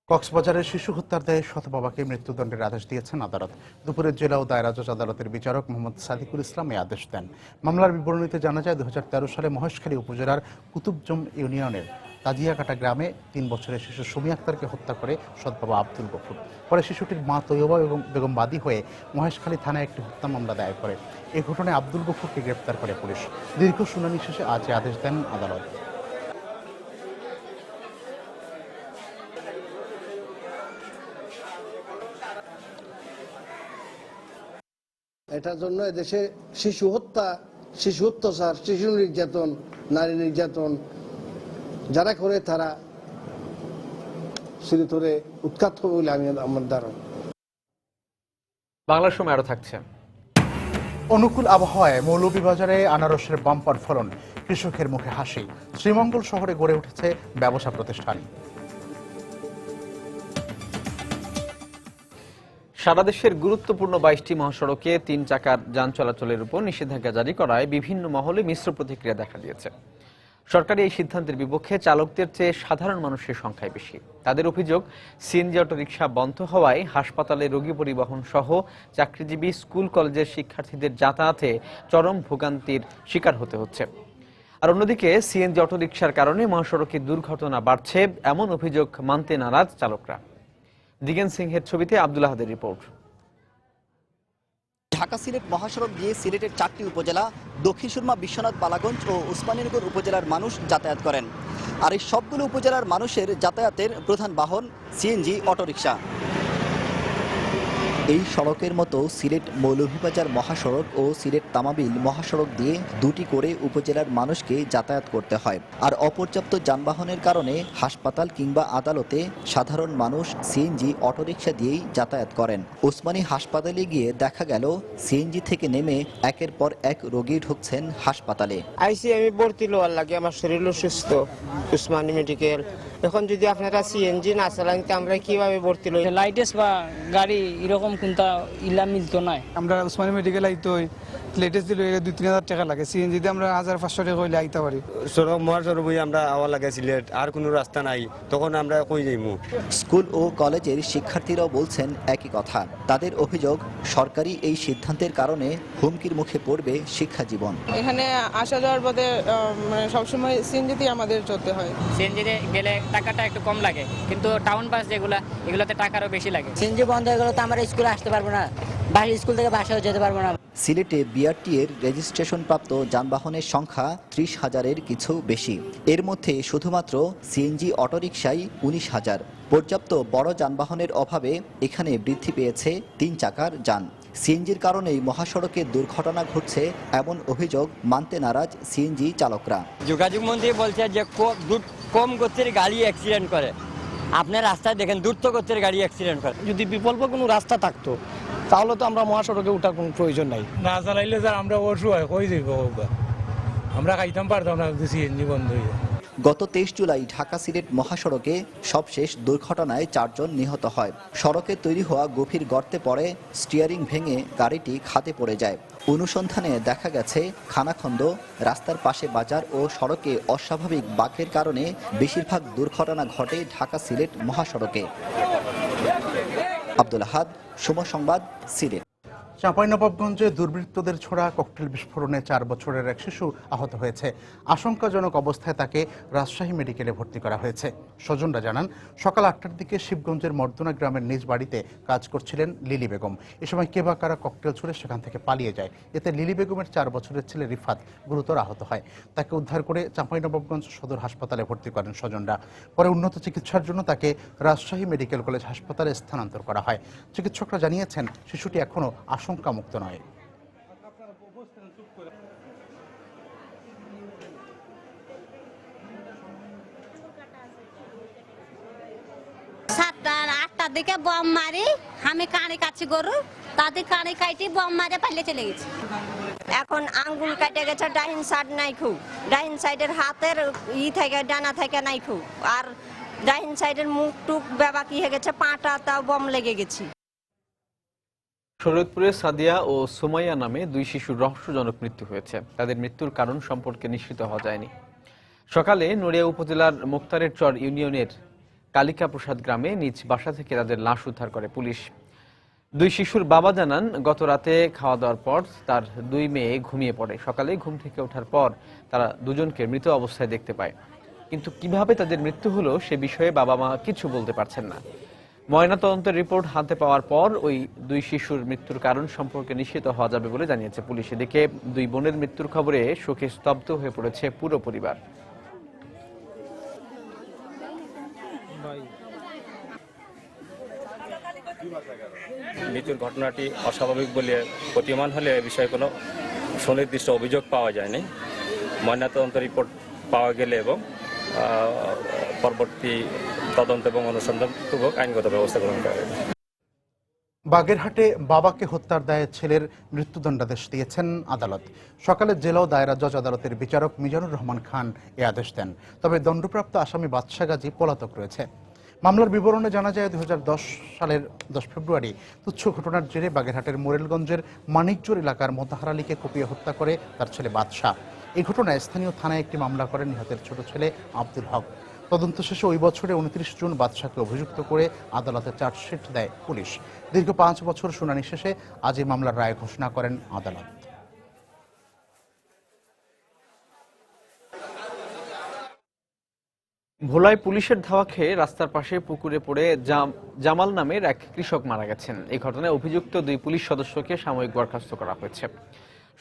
কক্সবাজারের শিশু হত্যার দায়ে শত বাবাকে মৃত্যুদণ্ডের আদেশ দিয়েছেন আদালত। দুপুরে জেলা ও দায়রা জজ আদালতের বিচারক মোহাম্মদ সাদিকুল ইসলাম এই আদেশ দেন। মামলার বিবরণীতে জানা যায় 2013 সালে মহেশখালী উপজেলার কুতুবজম ইউনিয়নের তাজিয়াকাটা গ্রামে 3 বছরের শিশু সুমি আক্তারকে হত্যা করে সৎ বাবা আব্দুল গফুর। পরে শিশুটির মা তৈয়বা এবং বেগম বাদী হয়ে মহেশখালী থানায় একটি হত্যা মামলা দায়ের করে। এই ঘটনায় আব্দুল গফুরকে গ্রেপ্তার করে পুলিশ। দীর্ঘ শুনানি শেষে আজ আদেশ দেন আদালত। এটার জন্য এদেশে শিশু হত্যা, শিশু অত্যাচার, শিশু নির্যাতন, নারী নির্যাতন যারা করে তারা চিরতরে উৎখাত হবে বলে আমি আমার ধারণা। বাংলার সময় আরো থাকছে। অনুকূল আবহাওয়ায় মৌলভীবাজারে আনারসের বাম্পার ফলন, কৃষকের মুখে হাসি। শ্রীমঙ্গল শহরে গড়ে উঠেছে ব্যবসা প্রতিষ্ঠান। সারা দেশের গুরুত্বপূর্ণ 22টি মহাসড়কে 3 চাকার যান চলাচলের উপর নিষেধাজ্ঞা জারি করায় বিভিন্ন মহলে মিশ্র প্রতিক্রিয়া দেখা দিয়েছে। সরকারি এই সিদ্ধান্তের বিপক্ষে চালকদের চেয়ে সাধারণ মানুষের সংখ্যাই বেশি। তাদের অভিযোগ, সিএনজি অটোরিকশা বন্ধ হওয়ায় হাসপাতালে রোগী পরিবহন সহ চাকরিজীবী, স্কুল কলেজের শিক্ষার্থীদের যাতায়াতে চরম ভোগান্তির শিকার হতে হচ্ছে। আর অন্যদিকে সিএনজি অটোরিকশার কারণে মহাসড়কে দুর্ঘটনা বাড়ছে, এমন অভিযোগ মানতে নারাজ চালকরা। দিগেন সিংহের ছবিতে আব্দুল আহাদের রিপোর্ট। ঢাকা সিলেট মহাসড়ক দিয়ে সিলেটের 4টি উপজেলা, দক্ষিণ সুরমা, বিশ্বনাথ, বালাগঞ্জ ও উসমানীনগর উপজেলার মানুষ যাতায়াত করেন। আর এই সবগুলো উপজেলার মানুষের যাতায়াতের প্রধান বাহন সিএনজি অটোরিকশা। এই সড়কের মতো সিলেট মৌলভীবাজার মহাসড়ক ও সিলেট তামাবিল মহাসড়ক দিয়ে 2টি করে উপজেলার মানুষকে যাতায়াত করতে হয়। আর অপর্যাপ্ত যানবাহনের কারণে হাসপাতাল কিংবা আদালতে সাধারণ মানুষ সিএনজি অটোরিকশা দিয়েই যাতায়াত করেন। ওসমানী হাসপাতালে গিয়ে দেখা গেল সিএনজি থেকে নেমে একের পর এক রোগী ঢুকছেন হাসপাতালে। আইসি আমি ভর্তি লওয়ার লাগে, আমার শরীর অসুস্থ, উসমানী মেডিকেল। এখন যদি আপনারা সিএনজি না চালান আমরা কিভাবে ভর্তি লই? লাইটেস বা গাড়ি এরকম কোনটা ইলা মিলতো না। আমরা উসমানী মেডিকেল আইতো লেটেস্ট দিলে 2-3 হাজার টাকা লাগে, সিএনজি তে আমরা 1500 টাকা হইলে আইতে পারি। সড়ক মহাসড়ক হয়ে আমরা আওয়া লাগে সিলেট, আর কোনো রাস্তা নাই, তখন আমরা কই যাইমু? স্কুল ও কলেজের শিক্ষার্থীরাও বলছেন একই কথা। তাদের অভিযোগ, সরকারি এই সিদ্ধান্তের কারণে হুমকির মুখে পড়বে শিক্ষা জীবন। এখানে আসা যাওয়ার পথে মানে সবসময় সিএনজিতে আমাদের চলতে হয়। সিএনজিতে গেলে টাকাটা একটু কম লাগে, কিন্তু টাউন বাস যেগুলা এগুলোতে টাকারও বেশি লাগে। সিএনজি বন্ধ হয়ে গেলে তো আমরা স্কুলে আসতে পারবো না, বাড়ি স্কুল থেকে বাসায় যেতে পারবো না। সিলেটে বিআরটি এর রেজিস্ট্রেশন প্রাপ্ত যানবাহনের সংখ্যা 30,000-এর কিছু বেশি। এর মধ্যে শুধুমাত্র সিএনজি অটোরিকশাই 19,000। পর্যাপ্ত বড় যানবাহনের অভাবে এখানে বৃদ্ধি পেয়েছে 3 চাকার যান। সিএনজির কারণেই মহাসড়কে দুর্ঘটনা ঘটছে, এমন অভিযোগ মানতে নারাজ সিএনজি চালকরা। যোগাযোগ মন্ত্রী বলছে যে কম গতির গাড়ি অ্যাক্সিডেন্ট করে। আপনার রাস্তায় দেখেন দ্রুত গতির গাড়ি অ্যাক্সিডেন্ট করে। যদি বিকল্প কোনো রাস্তা থাকতো তাহলে তো আমরা মহাসড়কে ওঠার কোনো প্রয়োজন নাই। না চালাইলে স্যার আমরা অসুবিধা কই যাইব, আমরা খাইতাম পারতাম না সিএনজি বন্ধ হয়ে যায়। গত 23 জুলাই ঢাকা সিলেট মহাসড়কে সবশেষ দুর্ঘটনায় 4 জন নিহত হয়। সড়কে তৈরি হওয়া গভীর গর্তে পড়ে স্টিয়ারিং ভেঙে গাড়িটি খাদে পড়ে যায়। অনুসন্ধানে দেখা গেছে খানাখন্দ, রাস্তার পাশে বাজার ও সড়কে অস্বাভাবিক বাঁকের কারণে বেশিরভাগ দুর্ঘটনা ঘটে ঢাকা সিলেট মহাসড়কে। আব্দুল আহাদ, সময় সংবাদ, সিলেট। চাঁপাইনবাবগঞ্জে দুর্বৃত্তদের ছোড়া ককটেল বিস্ফোরণে 4 বছরের এক শিশু আহত হয়েছে। আশঙ্কাজনক অবস্থায় তাকে রাজশাহী মেডিকেলে ভর্তি করা হয়েছে। স্বজনরা জানান, সকাল 8টার দিকে শিবগঞ্জের মর্দনা গ্রামের নিজ বাড়িতে কাজ করছিলেন লিলি বেগম। এ সময় কে বা কারা ককটেল ছুড়ে সেখান থেকে পালিয়ে যায়। এতে লিলি বেগমের 4 বছরের ছেলে রিফাত গুরুতর আহত হয়। তাকে উদ্ধার করে চাঁপাইনবাবগঞ্জ সদর হাসপাতালে ভর্তি করেন স্বজনরা। পরে উন্নত চিকিৎসার জন্য তাকে রাজশাহী মেডিকেল কলেজ হাসপাতালে স্থানান্তর করা হয়। চিকিৎসকরা জানিয়েছেন, শিশুটি এখনও আশঙ্কামুক্ত নয়। আটটার দিকে বম মারি, আমি কানে কাছি গরু, তাদের কানে কাটি বম মারে পালিয়ে চলে গেছে। এখন আঙ্গুল কাটে গেছে, ডাইন সাইড নাই খুব, ডাইন সাইডের হাতের থেকে ডানা থেকে নাই খুব, আর ডাইন সাইডের মুখ টুক বেবা কি হয়ে গেছে, পাটা তাও বম লেগে গেছে। শরীয়তপুরে সাদিয়া ও সুমাইয়া নামে 2 শিশুর রহস্যজনক মৃত্যু হয়েছে। তাদের মৃত্যুর কারণ সম্পর্কে নিশ্চিত হওয়া যায়নি। সকালে নড়িয়া উপজেলার মুক্তারের চর ইউনিয়নের কালিকা প্রসাদ গ্রামে নিজ বাসা থেকে তাদের লাশ উদ্ধার করে পুলিশ। 2 শিশুর বাবা জানান, গত রাতে খাওয়া দাওয়ার পর তার 2 মেয়ে ঘুমিয়ে পড়ে। সকালে ঘুম থেকে ওঠার পর তারা দুজনকে মৃত অবস্থায় দেখতে পায়, কিন্তু কিভাবে তাদের মৃত্যু হলো সে বিষয়ে বাবা মা কিছু বলতে পারছেন না। ময়নাতদন্তের রিপোর্ট হাতে পাওয়ার পর ওই 2 শিশুর মৃত্যুর কারণ সম্পর্কে নিশ্চিত হওয়া যাবে বলে জানিয়েছে পুলিশ। এদিকে 2 বোনের মৃত্যুর খবরে শোকে স্তব্ধ হয়ে পড়েছে পুরো পরিবার। মৃত্যুর ঘটনাটি অস্বাভাবিক বলে প্রতীয়মান হলে এ বিষয়ে কোনো সুনির্দিষ্ট অভিযোগ পাওয়া যায়নি। ময়নাতদন্ত রিপোর্ট পাওয়া গেলে এবং পরবর্তী তদন্ত এবং অনুসন্ধানপূর্বক আইনগত ব্যবস্থা গ্রহণ করা হবে। বাগেরহাটে বাবাকে হত্যার দায়ে ছেলের মৃত্যুদণ্ডাদেশ দিয়েছেন আদালত। সকালে জেলা ও দায়রা জজ আদালতের বিচারক মিজানুর রহমান খান এ আদেশ দেন। তবে দণ্ডপ্রাপ্ত আসামি বাদশা গাজী পলাতক রয়েছে। মামলার বিবরণে জানা যায়, 2010 সালের 10 ফেব্রুয়ারি তুচ্ছ ঘটনার জেরে বাগেরহাটের মোরেলগঞ্জের মানিকজোর এলাকার মোতাহার আলীকে কুপিয়ে হত্যা করে তার ছেলে বাদশা। এই ঘটনায় স্থানীয় থানায় একটি মামলা করেন নিহতের ছোট ছেলে আব্দুল হক। তদন্ত শেষে ওই বছরে 29 জুন বাদশাকে অভিযুক্ত করে আদালতে চার্জশিট দেয় পুলিশ। দীর্ঘ 5 বছর শুনানি শেষে আজ এই মামলার রায় ঘোষণা করেন আদালত। ভোলায় পুলিশের ধাওয়া খেয়ে রাস্তার পাশে পুকুরে পড়ে জামাল নামের এক কৃষক মারা গেছেন। এই ঘটনায় অভিযুক্ত 2 পুলিশ সদস্যকে সাময়িক বরখাস্ত করা হয়েছে।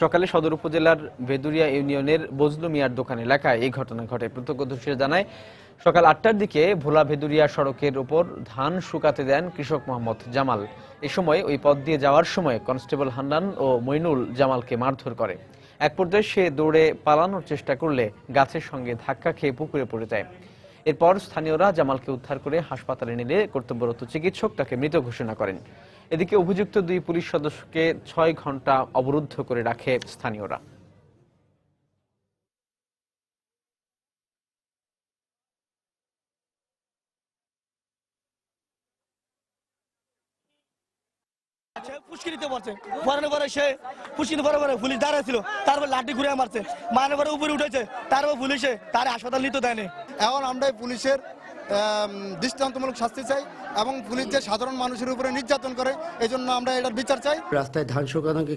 সকালে সদর উপজেলার ভেদুরিয়া ইউনিয়নের বজলু মিয়ার দোকান এলাকায় এই ঘটনা ঘটে। প্রত্যক্ষদর্শীরা জানায়, সকাল 8টার দিকে ভোলা ভেদুরিয়া সড়কের উপর ধান শুকাতে দেন কৃষক মোহাম্মদ জামাল। এ সময় ওই পথ দিয়ে যাওয়ার সময় কনস্টেবল হান্নান ও মইনুল জামালকে মারধর করে। এক পর্যায়ে সে দৌড়ে পালানোর চেষ্টা করলে গাছের সঙ্গে ধাক্কা খেয়ে পুকুরে পড়ে যায়। এরপর স্থানীয়রা জামালকে উদ্ধার করে হাসপাতালে নিলে কর্তব্যরত চিকিৎসক তাকে মৃত ঘোষণা করেন। এদিকে অভিযুক্ত 2 পুলিশ সদস্যকে 6 ঘন্টা অবরুদ্ধ করে রাখে স্থানীয়রা। পুষ্কিনিতে পড়ছে, পরে সে পুষ্কিনি পরে পুলিশ দাঁড়ায় ছিল, তারপর লাঠি ঘুরে মারছে, মানে পরে উপরে উঠেছে, তারপর পুলিশে তার হাসপাতাল নিতে দেয়নি। এখন আমরা পুলিশের দৃষ্টান্তমূলক শাস্তি চাই এবং পুলিশ যে সাধারণ মানুষের উপরে নির্যাতন করে, এই জন্য আমরা এটার বিচার চাই। রাস্তায় ধান শুকানোকে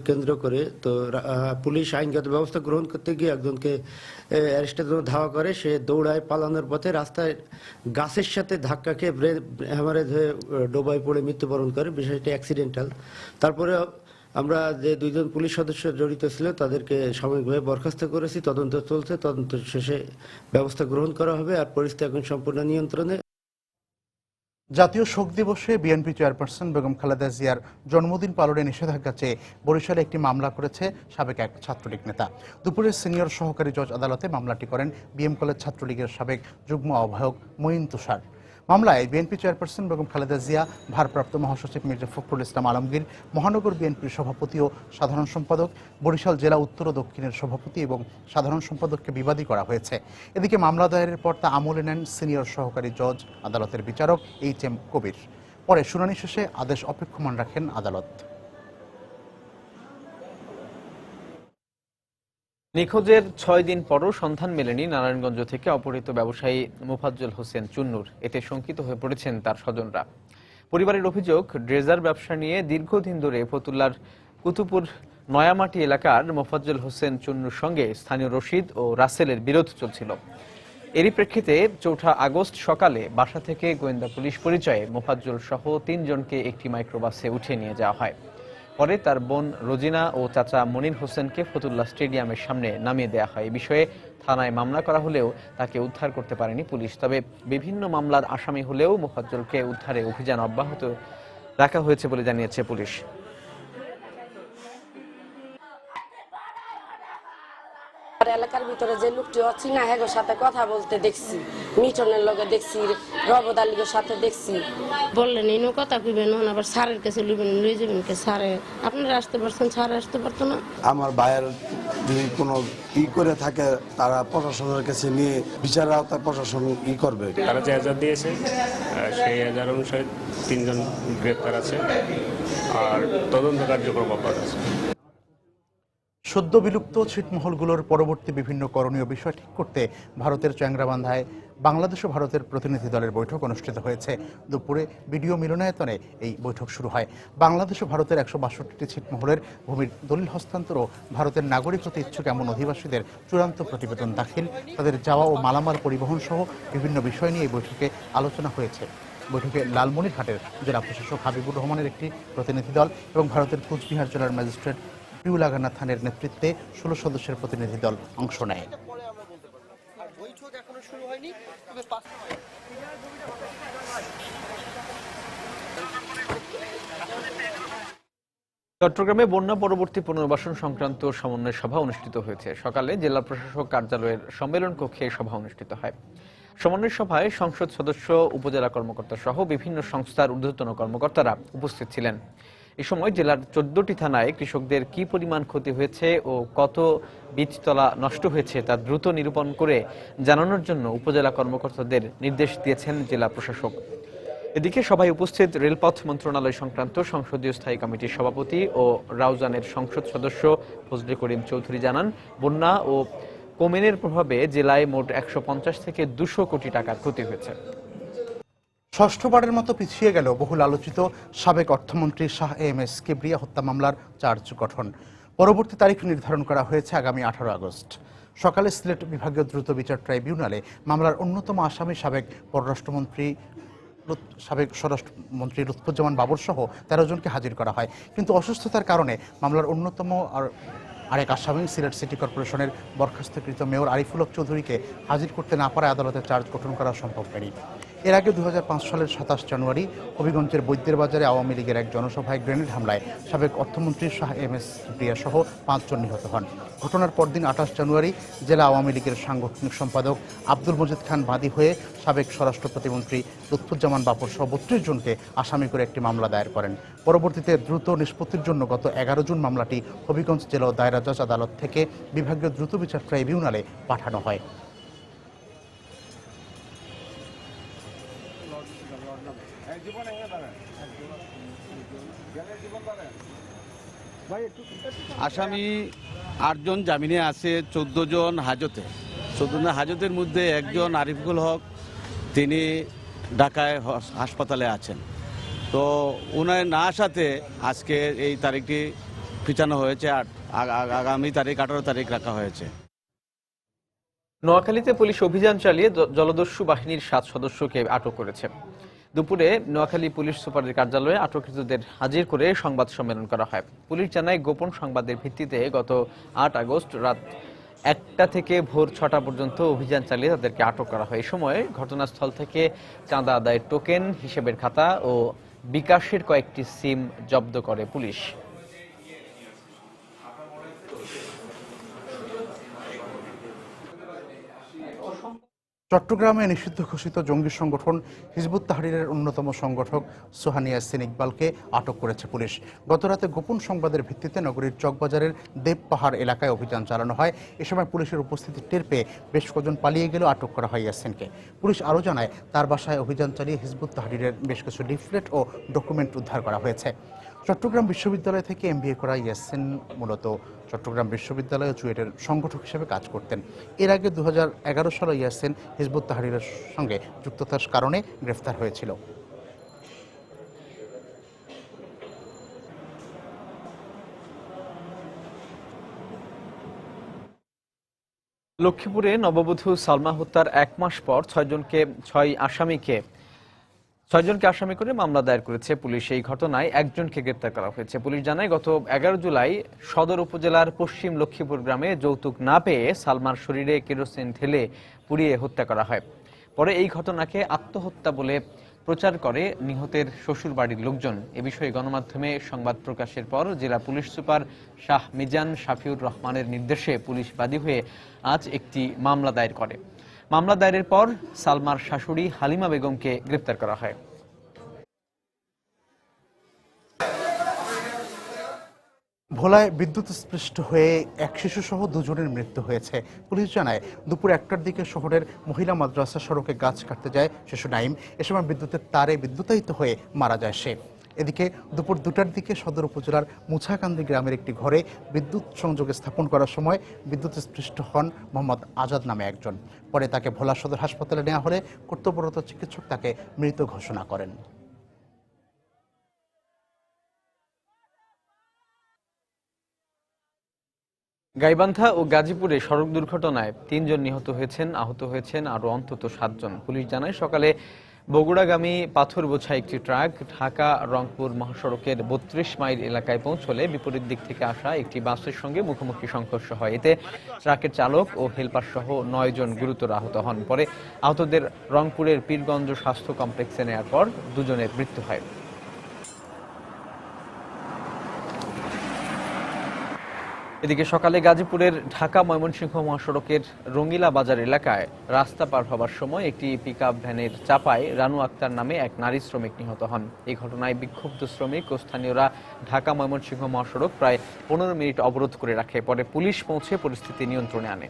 কেন্দ্র করে তো পুলিশ আইনগত ব্যবস্থা গ্রহণ করতে গিয়ে একজনকে অ্যারেস্টের জন্য ধাওয়া করে। সে দৌড়ায় পালানোর পথে রাস্তায় গাছের সাথে ধাক্কা খেয়ে হ্যামারেজ হয়ে ডোবায় পড়ে মৃত্যুবরণ করে। বিষয়টি অ্যাক্সিডেন্টাল। তারপরে আমরা যে 2 জন পুলিশ সদস্য জড়িত ছিল তাদেরকে সাময়িকভাবে বরখাস্ত করেছি। তদন্ত চলছে, তদন্ত শেষে ব্যবস্থা গ্রহণ করা হবে। আর পরিস্থিতি এখন সম্পূর্ণ নিয়ন্ত্রণে। জাতীয় শোক দিবসে বিএনপি চেয়ারপারসন বেগম খালেদা জিয়ার জন্মদিন পালনে নিষেধাজ্ঞা চেয়ে বরিশালে একটি মামলা করেছে সাবেক এক ছাত্রলীগ নেতা। দুপুরে সিনিয়র সহকারী জজ আদালতে মামলাটি করেন বিএম কলেজ ছাত্রলীগের সাবেক যুগ্ম আহ্বায়ক মঈন তুষার। মামলায় বিএনপি চেয়ারপারসন বেগম খালেদা জিয়া, ভারপ্রাপ্ত মহাসচিব মির্জা ফখরুল ইসলাম আলমগীর, মহানগর বিএনপির সভাপতি ও সাধারণ সম্পাদক, বরিশাল জেলা উত্তর ও দক্ষিণের সভাপতি এবং সাধারণ সম্পাদককে বিবাদী করা হয়েছে। এদিকে মামলা দায়েরের পর তা আমলে নেন সিনিয়র সহকারী জজ আদালতের বিচারক HM কবির। পরে শুনানি শেষে আদেশ অপেক্ষমান রাখেন আদালত। নিখোঁজের 6 দিন পরও সন্ধান মেলেনি নারায়ণগঞ্জ থেকে অপহৃত ব্যবসায়ী মোফাজ্জল হোসেন চুন্নুর। এতে শঙ্কিত হয়ে পড়েছেন তার স্বজনরা। পরিবারের অভিযোগ, ড্রেজার ব্যবসা নিয়ে দীর্ঘদিন ধরে ফতুল্লার কুতুবপুর নয়ামাটি এলাকার মোফাজ্জল হোসেন চুন্নুর সঙ্গে স্থানীয় রশিদ ও রাসেলের বিরোধ চলছিল। এরই প্রেক্ষিতে ৪ আগস্ট সকালে বাসা থেকে গোয়েন্দা পুলিশ পরিচয়ে মোফাজ্জল সহ ৩ জনকে একটি মাইক্রোবাসে উঠিয়ে নিয়ে যাওয়া হয়। পরে তার বোন রোজিনা ও চাচা মনির হোসেনকে ফতুল্লা স্টেডিয়ামের সামনে নামিয়ে দেওয়া হয়। এই বিষয়ে থানায় মামলা করা হলেও তাকে উদ্ধার করতে পারেনি পুলিশ। তবে বিভিন্ন মামলার আসামি হলেও মোফাজ্জলকে উদ্ধারে অভিযান অব্যাহত রাখা হয়েছে বলে জানিয়েছে পুলিশ। এলাকার ভিতরে যে লোকটি অচিনা হেগোর সাথে কথা বলতে দেখছি, মিটনের লগে দেখছি, রবদালিগের সাথে দেখছি। বললেন ইনো কথা কইবেন, আবার স্যারের কাছে লইবেন, লই যাবেন কে স্যারে? আপনারা আসতে পারছেন, স্যার আসতে পারতো না? আমার ভাইয়ের যদি কোনো করে থাকে তারা প্রশাসনের কাছে নিয়ে বিচারের আওতায় প্রশাসন করবে। তারা যে এজাহার দিয়েছে সেই এজাহার অনুসারে 3 জন গ্রেপ্তার আছে আর তদন্ত কার্যক্রম অব্যাহত আছে। সদ্য বিলুপ্ত ছিটমহলগুলোর পরবর্তী বিভিন্ন করণীয় বিষয় ঠিক করতে ভারতের চ্যাংরাবান্ধায় বাংলাদেশ ও ভারতের প্রতিনিধি দলের বৈঠক অনুষ্ঠিত হয়েছে। দুপুরে বিডিও মিলনায়তনে এই বৈঠক শুরু হয়। বাংলাদেশ ও ভারতের 162টি ছিটমহলের ভূমির দলিল হস্তান্তর ও ভারতের নাগরিক হতে ইচ্ছুক এমন অধিবাসীদের চূড়ান্ত প্রতিবেদন দাখিল, তাদের যাওয়া ও মালামাল পরিবহন সহ বিভিন্ন বিষয় নিয়ে এই বৈঠকে আলোচনা হয়েছে। বৈঠকে লালমনিরহাটের জেলা প্রশাসক হাবিবুর রহমানের একটি প্রতিনিধি দল এবং ভারতের কুচবিহার জেলার ম্যাজিস্ট্রেট পিউলাগানা থানের নেতৃত্বে 16 সদস্যের প্রতিনিধি দল অংশ নেয়। চট্টগ্রামে বন্যা পরবর্তী পুনর্বাসন সংক্রান্ত সমন্বয় সভা অনুষ্ঠিত হয়েছে। সকালে জেলা প্রশাসক কার্যালয়ের সম্মেলন কক্ষে সভা অনুষ্ঠিত হয়। সমন্বয় সভায় সংসদ সদস্য, উপজেলা কর্মকর্তা সহ বিভিন্ন সংস্থার ঊর্ধ্বতন কর্মকর্তারা উপস্থিত ছিলেন। এ সময় জেলার 14টি থানায় কৃষকদের কি পরিমাণ ক্ষতি হয়েছে ও কত বীজতলা নষ্ট হয়েছে তা দ্রুত নিরূপণ করে জানানোর জন্য উপজেলা কর্মকর্তাদের নির্দেশ দিয়েছেন জেলা প্রশাসক। এদিকে সভায় উপস্থিত রেলপথ মন্ত্রণালয় সংক্রান্ত সংসদীয় স্থায়ী কমিটির সভাপতি ও রাউজানের সংসদ সদস্য ফজলে করিম চৌধুরী জানান, বন্যা ও কোমেনের প্রভাবে জেলায় মোট 150 থেকে 200 কোটি টাকার ক্ষতি হয়েছে। ষষ্ঠবারের মতো পিছিয়ে গেল বহুল আলোচিত সাবেক অর্থমন্ত্রী শাহ এম.এস. কিবরিয়া হত্যা মামলার চার্জ গঠন। পরবর্তী তারিখ নির্ধারণ করা হয়েছে আগামী 18 আগস্ট। সকালে সিলেট বিভাগীয় দ্রুত বিচার ট্রাইব্যুনালে মামলার অন্যতম আসামি সাবেক স্বরাষ্ট্রমন্ত্রী লুৎফুজ্জামান বাবর সহ 13 জনকে হাজির করা হয়। কিন্তু অসুস্থতার কারণে মামলার অন্যতম আরেক আসামি সিলেট সিটি কর্পোরেশনের বরখাস্তকৃত মেয়র আরিফুল হক চৌধুরীকে হাজির করতে না পারায় আদালতে চার্জ গঠন করা সম্ভব হয়নি। এর আগে 2005 সালের 27 জানুয়ারি হবিগঞ্জের বৈদ্যের বাজারে আওয়ামী লীগের এক জনসভায় গ্রেনেড হামলায় সাবেক অর্থমন্ত্রী শাহ এম.এস. কিবরিয়া সহ 5 জন নিহত হন। ঘটনার পরদিন 28 জানুয়ারি জেলা আওয়ামী লীগের সাংগঠনিক সম্পাদক আব্দুল মজিদ খান বাদী হয়ে সাবেক স্বরাষ্ট্র প্রতিমন্ত্রী লুৎফুজ্জামান বাবর সহ 32 জনকে আসামি করে একটি মামলা দায়ের করেন। পরবর্তীতে দ্রুত নিষ্পত্তির জন্য গত 11 জুন মামলাটি হবিগঞ্জ জেলা দায়রা জজ আদালত থেকে বিভাগীয় দ্রুত বিচার ট্রাইব্যুনালে পাঠানো হয়। আসামি 8 জন জামিনে আছে, 14 জন হাজতে। 14 জন হাজতের মধ্যে একজন আরিফুল হক, তিনি ঢাকায় হাসপাতালে আছেন। তো উনার না আসাতে আজকে এই তারিখটি পিছানো হয়েছে, আগামী তারিখ 18 তারিখ রাখা হয়েছে। নোয়াখালীতে পুলিশ অভিযান চালিয়ে জলদস্যু বাহিনীর 7 সদস্যকে আটক করেছে। দুপুরে নোয়াখালী পুলিশ সুপারের কার্যালয়ে আটককৃতদের হাজির করে সংবাদ সম্মেলন করা হয়। পুলিশ জানায়, গোপন সংবাদের ভিত্তিতে গত 8 আগস্ট রাত 1টা থেকে ভোর 6টা পর্যন্ত অভিযান চালিয়ে তাদেরকে আটক করা হয়। এই সময় ঘটনাস্থল থেকে চাঁদা আদায়ের টোকেন, হিসেবের খাতা ও বিকাশের কয়েকটি সিম জব্দ করে পুলিশ। চট্টগ্রামে নিষিদ্ধ ঘোষিত জঙ্গি সংগঠন হিজবুত তাহরীরের অন্যতম সংগঠক সোহানী ইয়াসিন ইকবালকে আটক করেছে পুলিশ। গতরাতে গোপন সংবাদের ভিত্তিতে নগরীর চকবাজারের দেবপাহাড় এলাকায় অভিযান চালানো হয়। এ সময় পুলিশের উপস্থিতি টের পেয়ে বেশ কজন পালিয়ে গেলেও আটক করা হয় ইয়াসিনকে। পুলিশ আরও জানায়, তার বাসায় অভিযান চালিয়ে হিজবুত তাহরীরের বেশ কিছু লিফলেট ও ডকুমেন্ট উদ্ধার করা হয়েছে। চট্টগ্রাম বিশ্ববিদ্যালয় থেকে MBA করা ইয়াসিন মূলত চট্টগ্রাম বিশ্ববিদ্যালয়ে চুয়েটের সংগঠক হিসেবে কাজ করতেন। এর আগে 2011 সালে ইয়াসিন হিজবুত তাহরীরের সঙ্গে যুক্ততার কারণে গ্রেফতার হয়েছিল। লক্ষ্মীপুরে নববধূ সালমা হত্যার 1 মাস পর 6জনকে আসামি করে মামলা দায়ের করেছে পুলিশ। এই ঘটনায় একজনকে গ্রেপ্তার করা হয়েছে। পুলিশ জানায়, গত 11 জুলাই সদর উপজেলার পশ্চিম লক্ষ্মীপুর গ্রামে যৌতুক না পেয়ে সালমার শরীরে কেরোসিন ঢেলে পুড়িয়ে হত্যা করা হয়। পরে এই ঘটনাকে আত্মহত্যা বলে প্রচার করে নিহতের শ্বশুর বাড়ির লোকজন। এ বিষয়ে গণমাধ্যমে সংবাদ প্রকাশের পর জেলা পুলিশ সুপার শাহ মিজান শাফিউর রহমানের নির্দেশে পুলিশ বাদী হয়ে আজ একটি মামলা দায়ের করে। মামলা দায়েরের পর সালমার শাশুড়ি হালিমা বেগমকে গ্রেপ্তার করা হয়। ভোলায় বিদ্যুৎস্পৃষ্ট হয়ে এক শিশুসহ 2 জনের মৃত্যু হয়েছে। পুলিশ জানায়, দুপুর 1টার দিকে শহরের মহিলা মাদ্রাসা সড়কে গাছ কাটতে যায় শিশু নাইম। এ সময় বিদ্যুতের তারে বিদ্যুতায়িত হয়ে মারা যায় সে। এদিকে দুপুর 2টার দিকে সদর উপজেলার মুছাকান্দি গ্রামের একটি ঘরে বিদ্যুৎ সংযোগে স্থাপন করার সময় বিদ্যুৎস্পৃষ্ট হন মোহাম্মদ আজাদ নামে একজন। পরে তাকে ভোলা সদর হাসপাতালে নেওয়া হলে কর্তব্যরত চিকিৎসক তাকে মৃত ঘোষণা করেন। গাইবান্ধা ও গাজীপুরে সড়ক দুর্ঘটনায় 3 জন নিহত হয়েছেন, আহত হয়েছেন আরও অন্তত 7 জন। পুলিশ জানায়, সকালে বগুড়াগামী পাথর বোঝাই একটি ট্রাক ঢাকা রংপুর মহাসড়কের 32 মাইল এলাকায় পৌঁছলে বিপরীত দিক থেকে আসা একটি বাসের সঙ্গে মুখোমুখি সংঘর্ষ হয়। এতে ট্রাকের চালক ও হেলপার সহ 9 জন গুরুতর আহত হন। পরে আহতদের রংপুরের পীরগঞ্জ স্বাস্থ্য কমপ্লেক্সে নেওয়ার পর 2 জনের মৃত্যু হয়। এদিকে সকালে গাজীপুরের ঢাকা ময়মনসিংহ মহাসড়কের রঙ্গিলা বাজার এলাকায় রাস্তা পার হবার সময় একটি পিকআপ ভ্যানের চাপায় রানু আক্তার নামে এক নারী শ্রমিক নিহত হন। এই ঘটনায় বিক্ষুব্ধ শ্রমিক ও স্থানীয়রা ঢাকা ময়মনসিংহ মহাসড়ক প্রায় 15 মিনিট অবরোধ করে রাখে। পরে পুলিশ পৌঁছে পরিস্থিতি নিয়ন্ত্রণে আনে।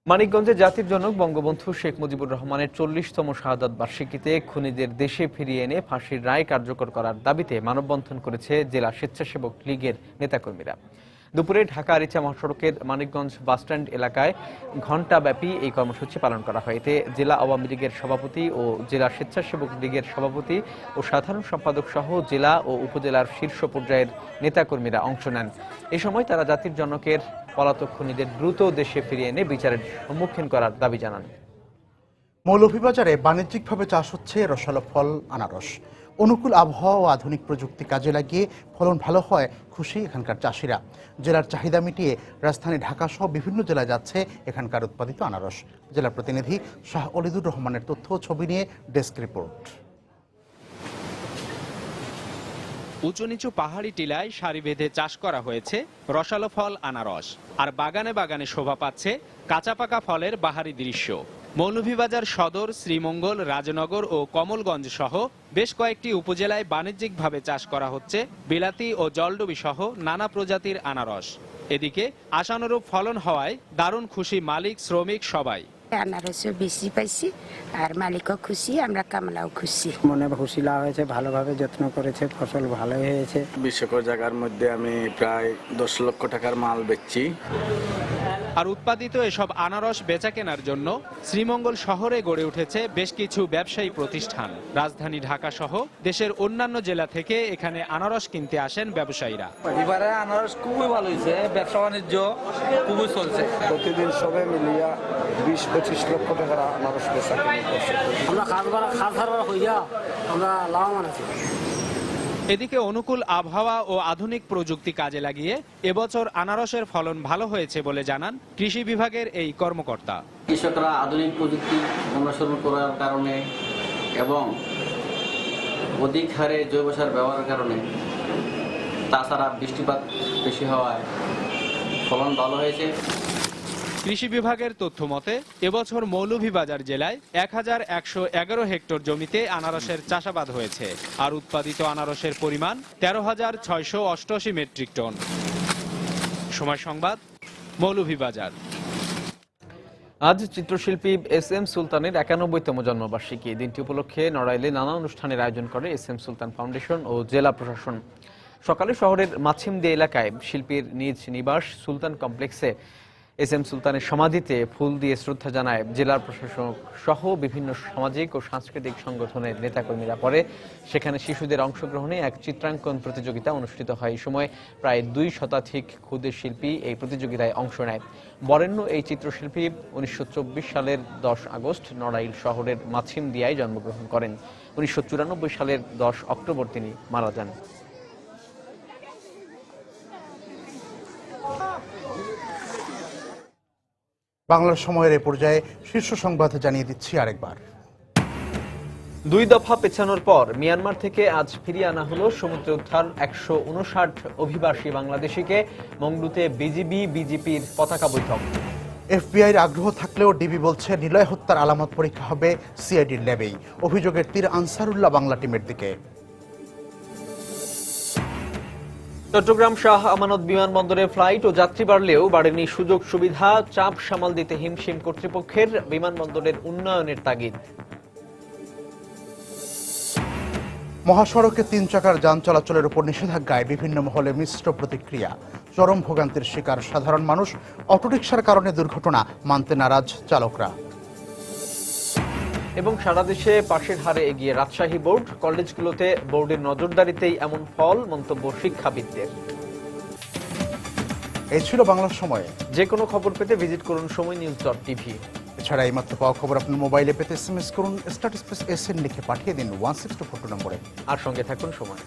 মানিকগঞ্জে জাতির জনক বঙ্গবন্ধু শেখ মুজিবুর রহমানের 40তম শাহাদাত বার্ষিকীতে খুনিদের দেশে ফিরিয়ে এনে ফাঁসির রায় কার্যকর করার দাবিতে মানববন্ধন করেছে জেলা স্বেচ্ছাসেবক লীগের নেতাকর্মীরা। দুপুরে ঢাকা আরিচা মহাসড়কের মানিকগঞ্জ বাসস্ট্যান্ড এলাকায় ঘণ্টাব্যাপী এই কর্মসূচি পালন করা হয়। এতে জেলা আওয়ামী লীগের সভাপতি ও জেলা স্বেচ্ছাসেবক লীগের সভাপতি ও সাধারণ সম্পাদক সহ জেলা ও উপজেলার শীর্ষ পর্যায়ের নেতাকর্মীরা অংশ নেন। এ সময় তারা জাতির জনকের পলাতক খুনিদের দ্রুত দেশে ফিরিয়ে এনে বিচারের সম্মুখীন করার দাবি জানান। মৌলভীবাজারে বাণিজ্যিকভাবে চাষ হচ্ছে রসালো ফল আনারস। অনুকূল আবহাওয়া ও আধুনিক প্রযুক্তি কাজে লাগিয়ে ফলন ভালো হয় খুশি এখানকার চাষিরা। জেলার চাহিদা মিটিয়ে রাজধানী ঢাকা সহ বিভিন্ন জেলায় যাচ্ছে এখানকার উৎপাদিত আনারস। জেলা প্রতিনিধি শাহ অলিদুর রহমানের তথ্য ও ছবি নিয়ে ডেস্ক রিপোর্ট। উঁচু নিচু পাহাড়ি টিলায় সারি বেঁধে চাষ করা হয়েছে রসালো ফল আনারস। আর বাগানে বাগানে শোভা পাচ্ছে কাঁচা পাকা ফলের বাহারি দৃশ্য। মৌলভীবাজার সদর, শ্রীমঙ্গল, রাজনগর ও কমলগঞ্জ সহ বেশ কয়েকটি উপজেলায় বাণিজ্যিকভাবে চাষ করা হচ্ছে বিলাতি ও জলডুবি সহ নানা প্রজাতির আনারস। এদিকে আশানুরূপ ফলন হওয়ায় দারুণ খুশি মালিক, শ্রমিক সবাই। আনারসও বেশি পাইছি আর মালিকও খুশি, আমরা কামলাও খুশি। মনে খুশি লাভ হয়েছে, ভালোভাবে যত্ন করেছে, ফসল ভালো হয়েছে। 20 একর জায়গার মধ্যে আমি প্রায় 10 লক্ষ টাকার মাল বেচছি। আর উৎপাদিত এসব আনারস বেচা কেনার জন্য শ্রীমঙ্গল শহরে গড়ে উঠেছে বেশ কিছু ব্যবসায়ী প্রতিষ্ঠান। রাজধানী ঢাকা সহ দেশের অন্যান্য জেলা থেকে এখানে আনারস কিনতে আসেন ব্যবসায়ীরা। এবারে আনারস খুবই ভালো হয়েছে, ব্যবসা বাণিজ্য খুবই চলছে। প্রতিদিন সবে মিলিয়া 20-25 লক্ষ টাকার আনারস বেচা আমরা খাস হইয়া আমরা লাভবান আছি। এদিকে অনুকূল আবহাওয়া ও আধুনিক প্রযুক্তি কাজে লাগিয়ে এবছর আনারসের ফলন ভালো হয়েছে বলে জানান কৃষি বিভাগের এই কর্মকর্তা। কৃষকরা আধুনিক প্রযুক্তি অনুসরণ করার কারণে এবং অধিক হারে জৈব সার ব্যবহারের কারণে, তাছাড়া বৃষ্টিপাত বেশি হওয়ায় ফলন ভালো হয়েছে। কৃষি বিভাগের তথ্য মতে এবছর মৌলভীবাজার জেলায় 1111 হেক্টর জমিতে আনারসের চাষাবাদ হয়েছে। আর উৎপাদিত আনারসের পরিমাণ 13,688 মেট্রিক টন। সময় সংবাদ, মৌলভীবাজার। আজ চিত্রশিল্পী SM সুলতানের 91তম জন্মবার্ষিকী। দিনটি উপলক্ষে নড়াইলে নানা অনুষ্ঠানের আয়োজন করে SM সুলতান ফাউন্ডেশন ও জেলা প্রশাসন। সকালে শহরের মাছিমদি এলাকায় শিল্পীর নিজ নিবাস সুলতান কমপ্লেক্সে এস এম সুলতানের সমাধিতে ফুল দিয়ে শ্রদ্ধা জানায় জেলা প্রশাসক সহ বিভিন্ন সামাজিক ও সাংস্কৃতিক সংগঠনের নেতাকর্মীরা। পরে সেখানে শিশুদের অংশগ্রহণে এক চিত্রাঙ্কন প্রতিযোগিতা অনুষ্ঠিত হয়। এই সময় প্রায় 2 শতাধিক ক্ষুদে শিল্পী এই প্রতিযোগিতায় অংশ নেয়। বরেণ্য এই চিত্রশিল্পী 1924 সালের 10 আগস্ট নড়াইল শহরের মাছিমদিয়ায় জন্মগ্রহণ করেন। 1994 সালের 10 অক্টোবর তিনি মারা যান। বাংলার সময়ের এই পর্যায়ে শীর্ষ সংবাদ জানিয়ে দিচ্ছি আরেকবার। 2 দফা পেছানোর পর মিয়ানমার থেকে আজ ফিরিয়ে আনা হলো সমুদ্রে উদ্ধার 159 অভিবাসী বাংলাদেশিকে। মংডুতে বিজিপির পতাকা বৈঠক। এফবিআইর আগ্রহ থাকলেও ডিবি বলছে নিলয় হত্যার আলামত পরীক্ষা হবে সিআইডির ল্যাবেই। অভিযোগের তীর আনসারুল্লাহ বাংলা টিমের দিকে। চট্টগ্রাম শাহ আমানত বিমানবন্দরে ফ্লাইট ও যাত্রী বাড়লেও বাড়েনি সুযোগ সুবিধা। চাপ সামাল দিতে হিমশিম কর্তৃপক্ষের। বিমানবন্দরের উন্নয়নের তাগিদ। মহাসড়কে 3 চাকার যান চলাচলের উপর নিষেধাজ্ঞায় বিভিন্ন মহলে মিশ্র প্রতিক্রিয়া। চরম ভোগান্তির শিকার সাধারণ মানুষ। অটোরিকশার কারণে দুর্ঘটনা মানতে নারাজ চালকরা। এবং সারা দেশে পাশের হারে এগিয়ে রাজশাহী বোর্ড। কলেজগুলোতে বোর্ডের নজরদারিতেই এমন ফল, মন্তব্য শিক্ষাবিদদের। এই ছিল বাংলার সময়। যে কোনো খবর পেতে ভিজিট করুন সময়নিউজ.tv। এছাড়া এইমাত্র পাওয়া খবর আপনার মোবাইলে পেতে SMS করুন *SN লিখে পাঠিয়ে দিন 1642 নম্বরে। আর সঙ্গে থাকুন সময়।